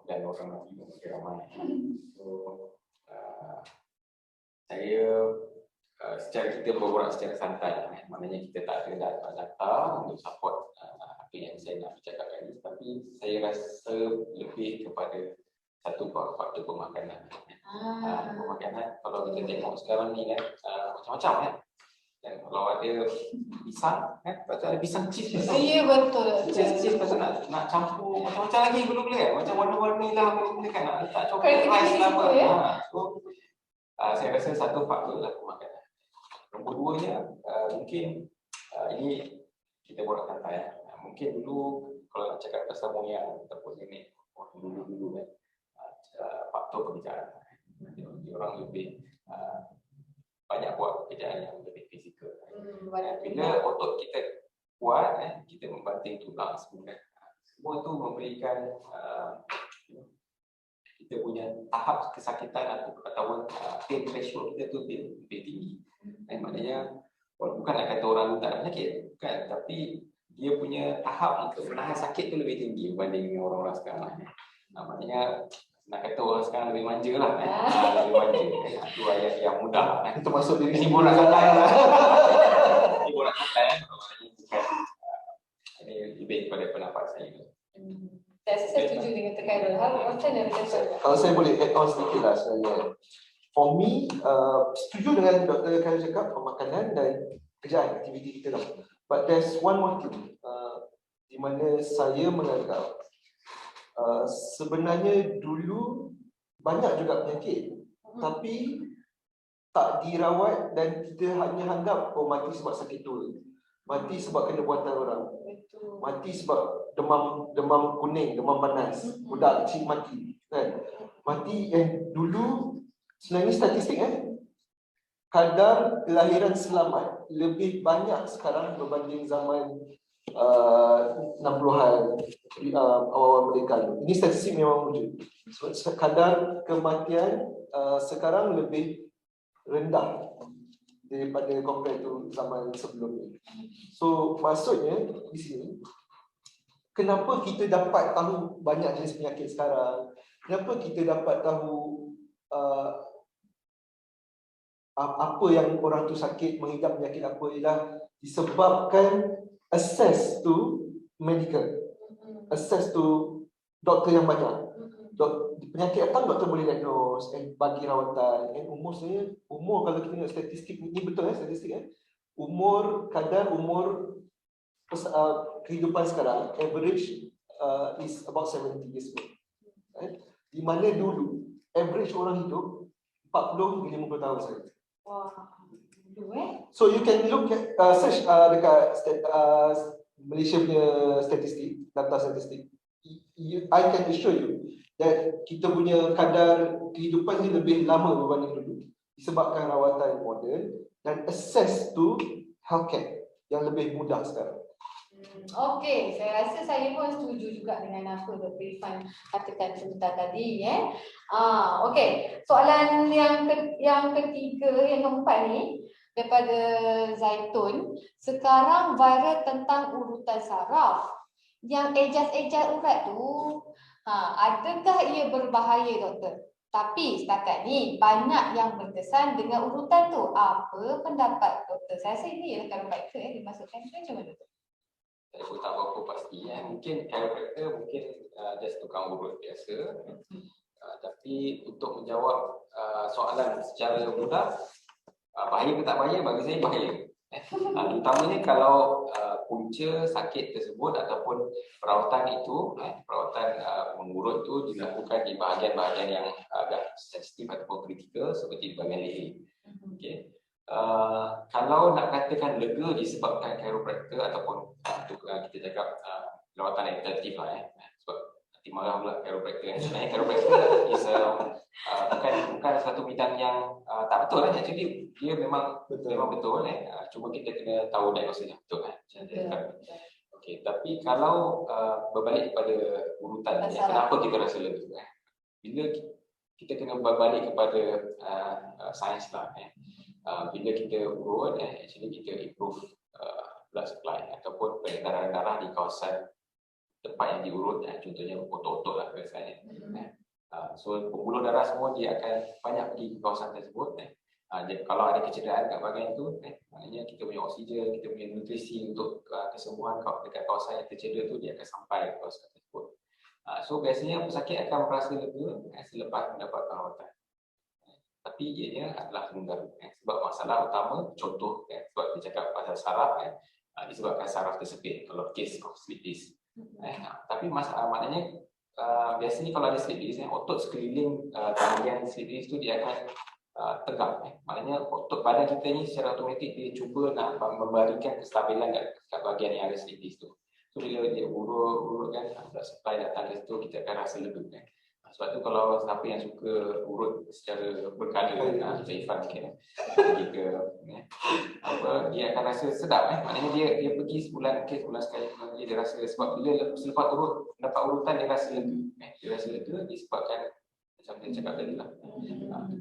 dan orang mati makin ramai. So saya secara kita berborak secara santai, maknanya kita tak ada data untuk support apa yang saya nak bercakapkan ini, tapi saya rasa lebih kepada satu faktor pemakanan. Pemakanan, kalau kita tengok sekarang ni kan, macam-macam kan. Dan kalau ada pisang kan, pasal ada pisang cheese. Ya betul. Cheese pasal nak campur macam-macam lagi belum boleh kan, macam warna-warni lah boleh kan, nak letak coklat rice lah apa. So saya rasa satu faktor adalah pemakanan. Nombor duanya, mungkin ini kita borak santai. Mungkin dulu kalau nak cakap pasal moyang ataupun nenek dulu kan, faktor pekerjaan. Orang lebih banyak buat pekerjaan yang lebih fizikal. Bila otot kita kuat, kita membanting tulang semua. Semua tu memberikan kita punya tahap kesakitan atau pain threshold kita tu lebih tinggi. Maknanya bukan nak kata orang tu tak ada penyakit, bukan, tapi dia punya tahap untuk menahan sakit tu lebih tinggi berbanding orang-orang sekarang. Maknanya nak kata orang sekarang lebih manja lah, lebih manja. Itu ayat yang mudah. Itu masuk diri ini borak santai lah. Ini borak santai. Ini lebih kepada pendapat saya. Saya setuju dengan terkait hal macam mana. Kalau saya boleh add on sedikit lah sebenarnya. For me, setuju dengan Dr. Khairul cakap pemakanan dan kerjaan, aktiviti kita lah. But there's one more thing di mana saya menganggap sebenarnya dulu banyak juga penyakit, tapi tak dirawat dan kita hanya anggap mati sebab sakit tu, mati sebab kena buatan orang, mati sebab demam kuning, demam panas, budak kecil mati kan. Mati dulu sebenarnya statistik kadar kelahiran selamat lebih banyak sekarang berbanding zaman 60-an awal merdeka. Ini statistik memang wujud. Kadar kematian sekarang lebih rendah daripada compare to zaman sebelum ni. So maksudnya di sini, kenapa kita dapat tahu banyak jenis penyakit sekarang? Kenapa kita dapat tahu apa yang orang tu sakit, mengidap penyakit apa, ialah disebabkan access to medical, access to doktor yang banyak. Penyakit datang, doktor boleh diagnose bagi rawatan. Umur kalau kita tengok statistik ni betul statistik kadar umur kehidupan sekarang average is about 70 years old. Di mana dulu average orang hidup 40 hingga 50 tahun saja. Wah, So you can look at search dekat Malaysia punya statistik, data statistik. I can assure you that kita punya kadar kehidupan ni lebih lama berbanding dulu disebabkan rawatan moden dan access to healthcare yang lebih mudah sekarang. Okey, saya rasa saya pun setuju juga dengan apa Dr. Irfan katakan sebentar tadi okey, soalan yang ketiga, yang keempat ni daripada Zaitun. Sekarang viral tentang urutan saraf yang ejas-ejas urat tu, adakah ia berbahaya doktor? Tapi setakat ni banyak yang berkesan dengan urutan tu. Apa pendapat doktor? Saya rasa ini ialah chiropractor dimasukkan tu, macam mana doktor? Saya pun tak berapa pasti mungkin chiropractor mungkin just tukang urut biasa. Tapi untuk menjawab soalan secara mudah, bahaya ke tak bahaya, bagi saya bahaya. Terutamanya kalau punca sakit tersebut ataupun perawatan itu, perawatan mengurut itu dilakukan di bahagian-bahagian yang agak sensitif ataupun kritikal seperti di bahagian leher. Okay. Kalau nak katakan lega disebabkan chiropractor ataupun kita cakap perawatan rehabilitatif sebab nanti marah pula chiropractor. Sebenarnya chiropractor is bukan satu bidang yang tak betul actually dia memang betul cuma kita kena tahu diagnosisnya betul okey. Tapi kalau berbalik kepada urutan kenapa kita rasa lega, bila kita kena berbalik kepada sains lah bila kita urut actually kita improve blood supply ataupun peredaran darah di kawasan tempat yang diurut, contohnya otot-otot lah biasanya. So pembuluh darah semua dia akan banyak pergi ke kawasan tersebut. Jadi kalau ada kecederaan kat bahagian itu, maknanya kita punya oksigen, kita punya nutrisi untuk kesembuhan dekat kawasan yang tercedera tu dia akan sampai ke kawasan tersebut. So biasanya pesakit akan merasa lega selepas mendapat perawatan. Tapi ianya adalah sementara sebab masalah utama, contoh sebab dia cakap pasal saraf disebabkan saraf tersepit kalau case of slip disc. Tapi maknanya biasanya kalau ada slip disc otot sekeliling bahagian slip disc tu dia akan tegak. Maknanya otot badan kita ni secara automatik dia cuba nak memberikan kestabilan kat bahagian yang ada slip disc tu. So bila dia urut kan blood supply datang ke situ, kita akan rasa lega Sebab tu kalau siapa yang suka urut secara berkala, macam Irfan sikit jika dia akan rasa sedap maknanya dia pergi sebulan sekali dia rasa, sebab bila selepas urut dapat urutan dia rasa lega. Dia rasa lega disebabkan macam dia cakap tadi lah,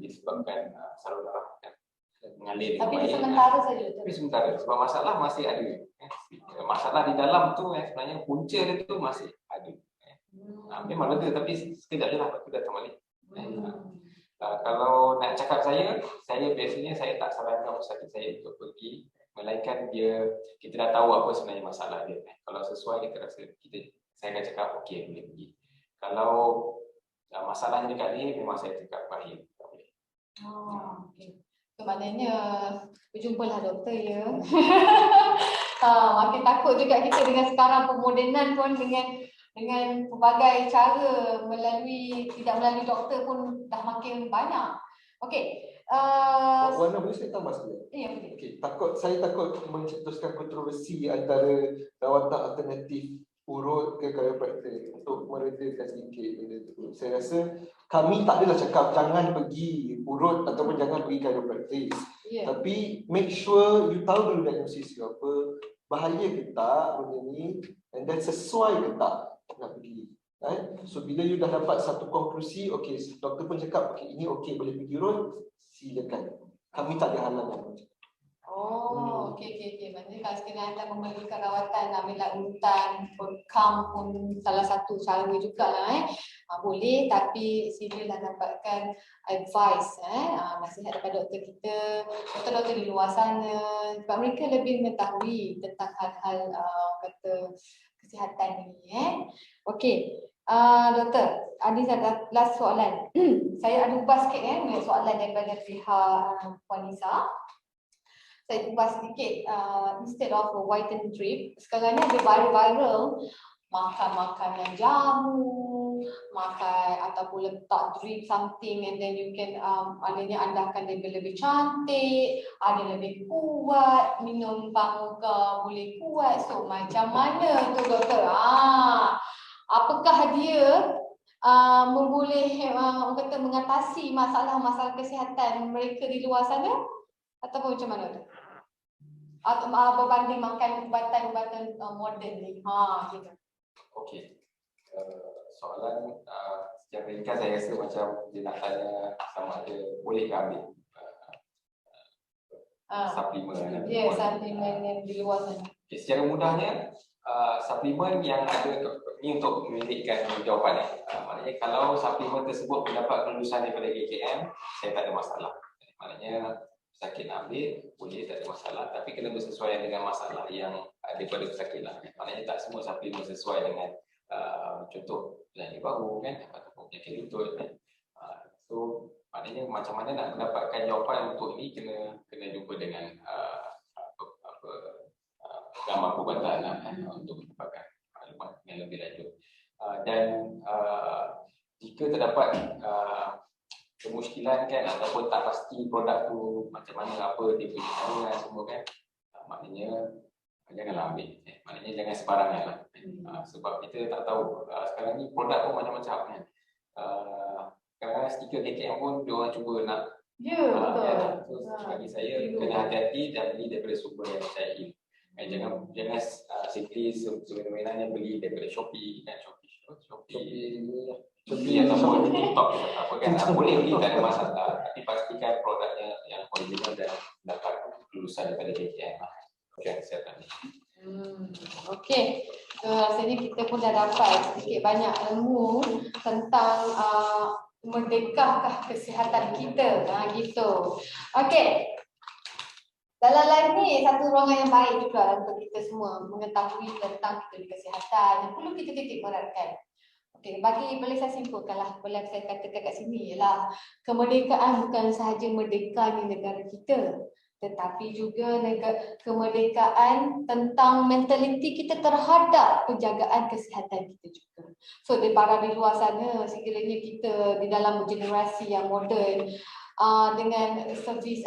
disebabkan saluran darah mengalir dengan baik. Sementara saja. Tapi sementara sebab masalah masih ada. Masalah di dalam tu sebenarnya punca dia tu masih ada. Memang lega tapi sekejap je lah aku datang balik. Kalau nak cakap saya biasanya saya tak sarankan pesakit saya untuk pergi, melainkan kita dah tahu apa sebenarnya masalah dia. Kalau sesuai kita rasa saya akan cakap okey boleh pergi. Kalau masalahnya dekat ni memang saya cakap bahaya. Okay. So, maknanya berjumpalah doktor ya. Makin takut juga kita dengan sekarang pemodenan pun dengan pelbagai cara tidak melalui doktor pun dah makin banyak. Okey. Warna boleh saya tambah sikit? Ya, boleh. Okey, saya takut mencetuskan kontroversi antara rawatan alternatif urut ke chiropractor untuk meredakan sedikit benda tu. Saya rasa kami tak adalah cakap jangan pergi urut ataupun jangan pergi chiropractor. Yeah. Tapi make sure you tahu dulu diagnosis you apa, bahaya ke tak benda ni, and then sesuai ke tak nak pergi. Right? So bila you dah dapat satu konklusi, okay, doktor pun cakap, okay, ini okay boleh pergi urut, silakan. Kami tak ada halangan. Oh, okey. Maksudnya kalau sekiranya anda memerlukan rawatan, ambillah urutan, bekam pun salah satu cara jugalah. Boleh, tapi silalah dapatkan advice, nasihat daripada doktor kita, doktor-doktor di luar sana, sebab mereka lebih mengetahui tentang hal-hal kata kesihatan ini. Okey. Doktor, ada last soalan. Saya ada ubah sikit soalan daripada pihak Puan Nisa. Saya ubah sedikit, instead of a whiten drip, sekarang ni ada viral makan makanan jamu, makan ataupun letak drip something and then you can adanya andahkan dia lebih cantik, ada lebih kuat, minum pamuka boleh kuat. So macam mana tu doktor? Apakah dia boleh kata mengatasi masalah-masalah kesihatan mereka di luar sana ataupun macam mana tu? Atau berbanding makan ubatan-ubatan moden ni. Gitu. Okey. Soalan secara ringkas saya rasa macam dia nak tanya sama ada boleh ke ambil suplemen. Ya, suplemen yang di luar sana. Okay, secara mudahnya suplemen yang ada ini untuk memilihkan jawapan maknanya kalau suplemen tersebut mendapat kelulusan daripada KKM, saya tak ada masalah. Maknanya sakit nak ambil, boleh, tak ada masalah, tapi kena bersesuaian dengan masalah yang daripada pesakit lah. Maknanya tak semua suplemen sesuai dengan contoh penyakit bahu kan, ataupun penyakit lutut kan. So maknanya macam mana nak mendapatkan jawapan untuk ini kena jumpa dengan gambar perubatan lah, untuk mendapatkan maklumat yang lebih lanjut. Dan jika terdapat kemusykilan kan ataupun tak pasti produk tu macam mana, apa dia punya kandungan semua kan, maknanya janganlah ambil, maknanya jangan sembarangan lah. Sebab kita tak tahu sekarang ni produk pun macam-macam kan. Sekarang stiker KKM pun diorang cuba nak betul. So, bagi saya kena hati-hati dan beli daripada sumber yang percayai. Jangan simply semena-mena beli daripada Shopee kan, Shopee ataupun TikTok apa kan, boleh beli tak ada masalah, tapi pastikan produknya yang original dan dapat kelulusan daripada KKM kesihatan ni. Okey. So rasanya kita pun dah dapat sedikit banyak ilmu tentang merdekahkah kesihatan kita, gitu. Okey. Dalam live ni satu ruangan yang baik juga untuk kita semua mengetahui tentang kesihatan yang perlu kita titik beratkan. Okey, boleh saya simpulkanlah, boleh saya katakan kat sini ialah kemerdekaan bukan sahaja merdeka di negara kita, tetapi juga kemerdekaan tentang mentaliti kita terhadap penjagaan kesihatan kita juga. So di luar sana, sekiranya kita di dalam generasi yang moden, dengan servis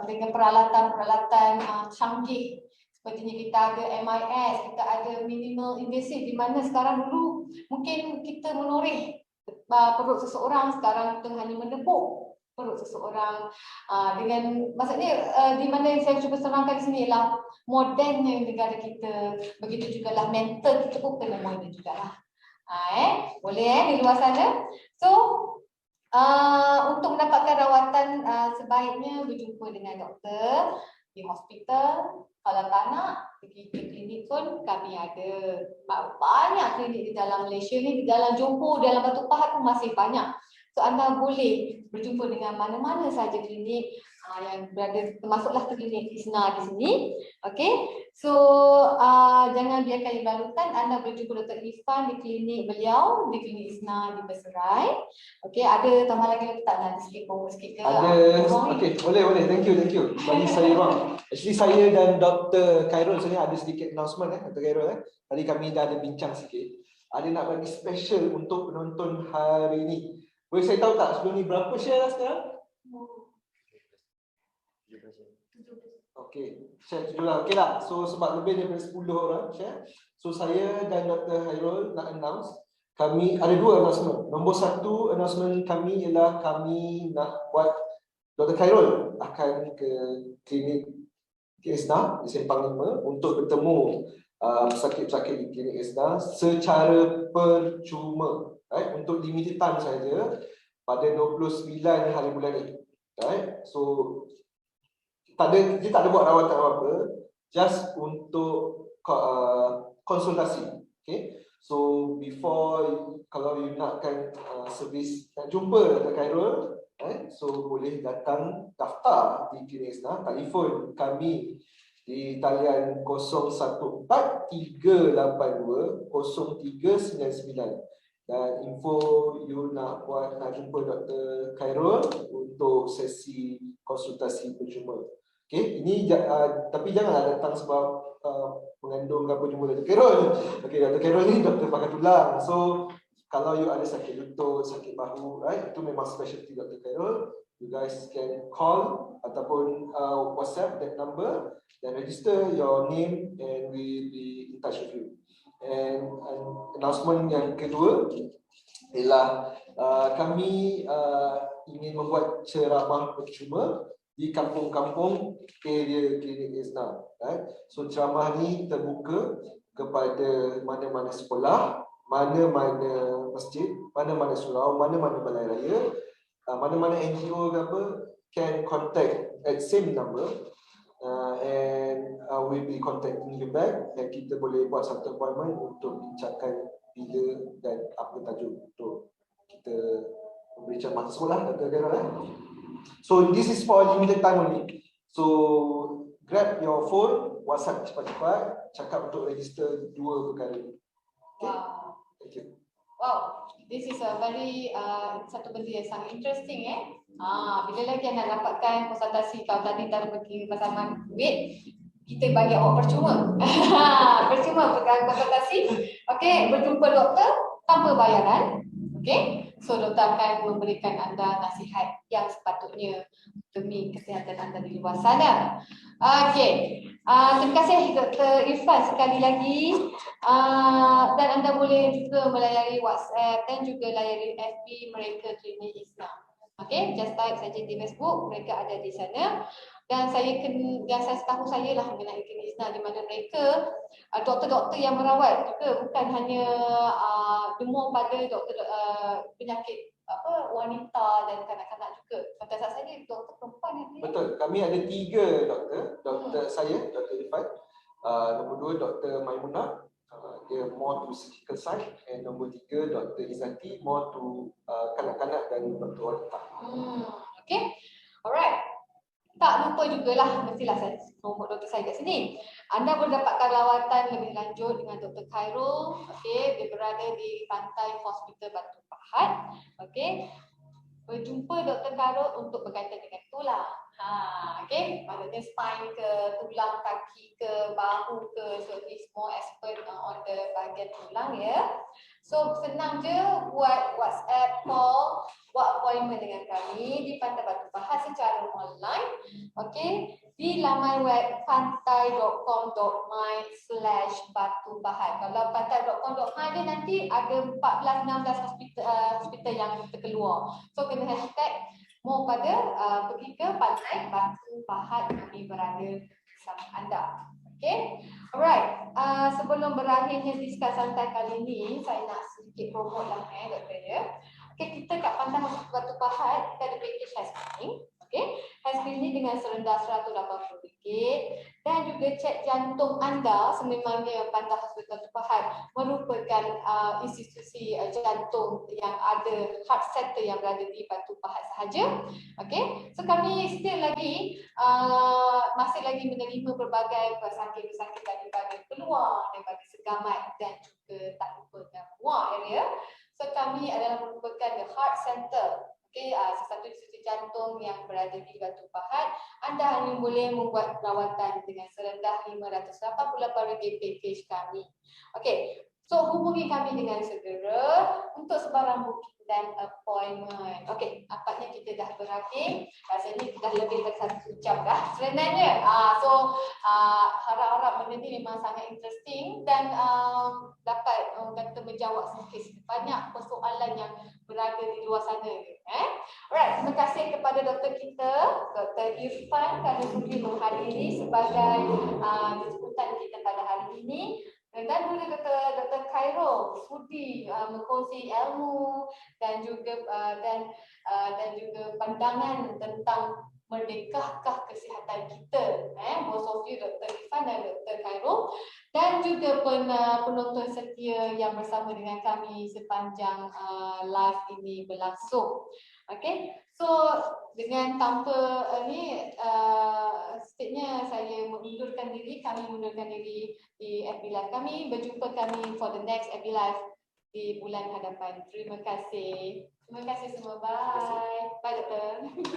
dengan peralatan-peralatan canggih, sepertinya kita ada MIS, kita ada minimal invasive, di mana sekarang dulu mungkin kita menoreh perut seseorang, sekarang kita hanya menepuk perut seseorang, dengan maksudnya di mana saya cuba terangkan di sini ialah modernnya negara kita, begitu juga lah mental kita pun kena moden jugalah. Boleh di luar sana. So untuk mendapatkan rawatan sebaiknya berjumpa dengan doktor di hospital. Kalau tak nak, pergi ke klinik pun kami ada. Banyak klinik di dalam Malaysia ni, di dalam Johor, dalam Batu Pahat pun masih banyak. So anda boleh berjumpa dengan mana-mana saja klinik yang berada, termasuklah klinik ISNA di sini. Okey. So jangan biarkan berlalutan, anda berjumpa Dr. Irfan di klinik beliau, di klinik ISNA di Berserai. Okey, ada tambah lagi tak nak sikit promo sikit ke? Ada. Okey, boleh. Thank you. Bagi saya ruang. Actually saya dan Dr. Khairul sebenarnya ada sedikit announcement Dr. Khairul Tadi kami dah ada bincang sikit. Ada nak bagi special untuk penonton hari ini. Boleh saya tahu tak sebelum ni berapa share lah sekarang? Okey, share 7 lah. Okey lah. So sebab lebih daripada 10 orang share. So saya dan Dr. Khairul nak announce, kami ada 2 announcement. Nombor 1 announcement kami ialah kami nak buat Dr. Khairul akan ke klinik Esna di Simpang 5 untuk bertemu pesakit-pesakit di klinik Esna secara percuma, right? Untuk limited time saja pada 29 hari bulan ni, right? So dia tak ada buat rawatan apa-apa, just untuk konsultasi. Okay, so before, kalau you nakkan servis, nak jumpa Dr. Khairul, so boleh datang daftar di klinik Esna. Telefon kami di talian 014-382-0399, dan info you nak jumpa Dr. Khairul untuk sesi konsultasi percuma. Okay, ini tapi janganlah datang sebab mengandung apa jumpa Dr. Khairul. Okay, Dr. Khairul ni doktor pakar tulang. So kalau you ada sakit lutut, sakit bahu, right, itu memang specialty Dr. Khairul. You guys can call ataupun WhatsApp that number dan register your name and we be in touch with you. And announcement yang kedua ialah kami ingin membuat ceramah percuma di kampung-kampung area klinik Esna, right? So ceramah ni terbuka kepada mana-mana sekolah, mana-mana masjid, mana-mana surau, mana-mana balai raya, mana-mana NGO ke apa, can contact at same number, and we'll be contacting you back, dan kita boleh buat satu appointment untuk bincangkan bila dan apa tajuk untuk kita memberi ceramah sekolah, kata-kata. So this is for limited time only. So grab your phone, WhatsApp cepat-cepat, cakap untuk register 2 perkara ni. Okay? Wow. Thank you. Wow, this is a very satu benda yang sangat interesting bila lagi anda dapatkan konsultasi, kalau tadi dah pergi pasangan duit, kita bagi awak percuma. Percuma perkara konsultasi. Okey, berjumpa doktor tanpa bayaran. Okey, so doktor akan memberikan anda nasihat yang sepatutnya demi kesihatan anda di luar sana. Okey, terima kasih Dr. Irfan sekali lagi. Dan anda boleh juga melayari WhatsApp dan juga layari FB mereka Klinik Esna. Okey, just type saja di Facebook, mereka ada di sana. Dan yang saya tahu saya lah mengenai Klinik Esna, di mana mereka doktor-doktor yang merawat juga bukan hanya demam pada doktor penyakit wanita dan kanak-kanak juga. Pada saat saya doktor perempuan yang betul, kami ada 3 doktor. Doktor saya, Dr. Irfan, nombor 2 Dr. Maimunah, dia more to surgical side, and nombor 3 Dr. Izzati, more to kanak-kanak dan doktor wanita. Okay, alright. Tak lupa jugalah, mestilah saya nombor doktor saya kat sini. Anda boleh dapatkan rawatan lebih lanjut dengan Dr. Khairul. Okey, dia berada di Pantai Hospital Batu Pahat. Okey, berjumpa Dr. Khairul untuk berkaitan dengan tulang. Okey, maksudnya spine ke, tulang kaki ke, bahu ke. So he's more expert on the bahagian tulang, ya. So senang je buat WhatsApp call, buat appointment dengan kami di Pantai Batu Pahat secara online. Okey, di laman web pantai.com.my/batupahat. Kalau pantai.com.my dia nanti ada 14-16 hospital yang terkeluar. So kena hashtag more pada pergi ke Pantai Batu Pahat, kami berada bersama anda. Okay, alright. Sebelum berakhirnya diskus santai kali ini, saya nak sedikit promote lah doktor ya. Okay, kita kat Pantai Batu Pahat kita ada package hair screening. Okay, hair screening dengan serendah RM180 dan juga cek jantung anda sememangnya Pantai Hospital Batu Pahat merupakan institusi jantung yang ada heart center yang berada di Batu Pahat sahaja. Okay, so kami still lagi masih lagi menerima berbagai pesakit-pesakit daripada keluar, daripada Segamat dan juga tak lupa Muar area. So kami adalah merupakan the heart center. Okay, sesuatu institusi jantung yang berada di Batu Pahat. Anda hanya boleh membuat perawatan dengan serendah RM588 package kami. Okay, so hubungi kami dengan segera untuk sebarang booking dan appointment. Okey, nampaknya kita dah berakhir. Rasanya dah lebih dari 1 jam dah sebenarnya. Harap-harap benda ni memang sangat interesting dan dapat kata menjawab sedikit banyak persoalan yang berada di luar sana. Alright, terima kasih kepada doktor kita, Dr. Irfan, kerana sudi menghadiri sebagai jemputan kita pada hari ini. Dan juga Dr. Khairul sudi mengkongsi ilmu dan juga pandangan tentang merdekahkah kesihatan kita. Most of you, Dr. Irfan dan Dr. Khairul, dan juga penonton setia yang bersama dengan kami sepanjang live ini berlangsung. Okay, so dengan tanpa stage-nya saya mengundurkan diri, kami mengundurkan diri di FB Live kami. Berjumpa kami for the next FB Live di bulan hadapan. Terima kasih. Terima kasih semua. Bye. Bye, doktor.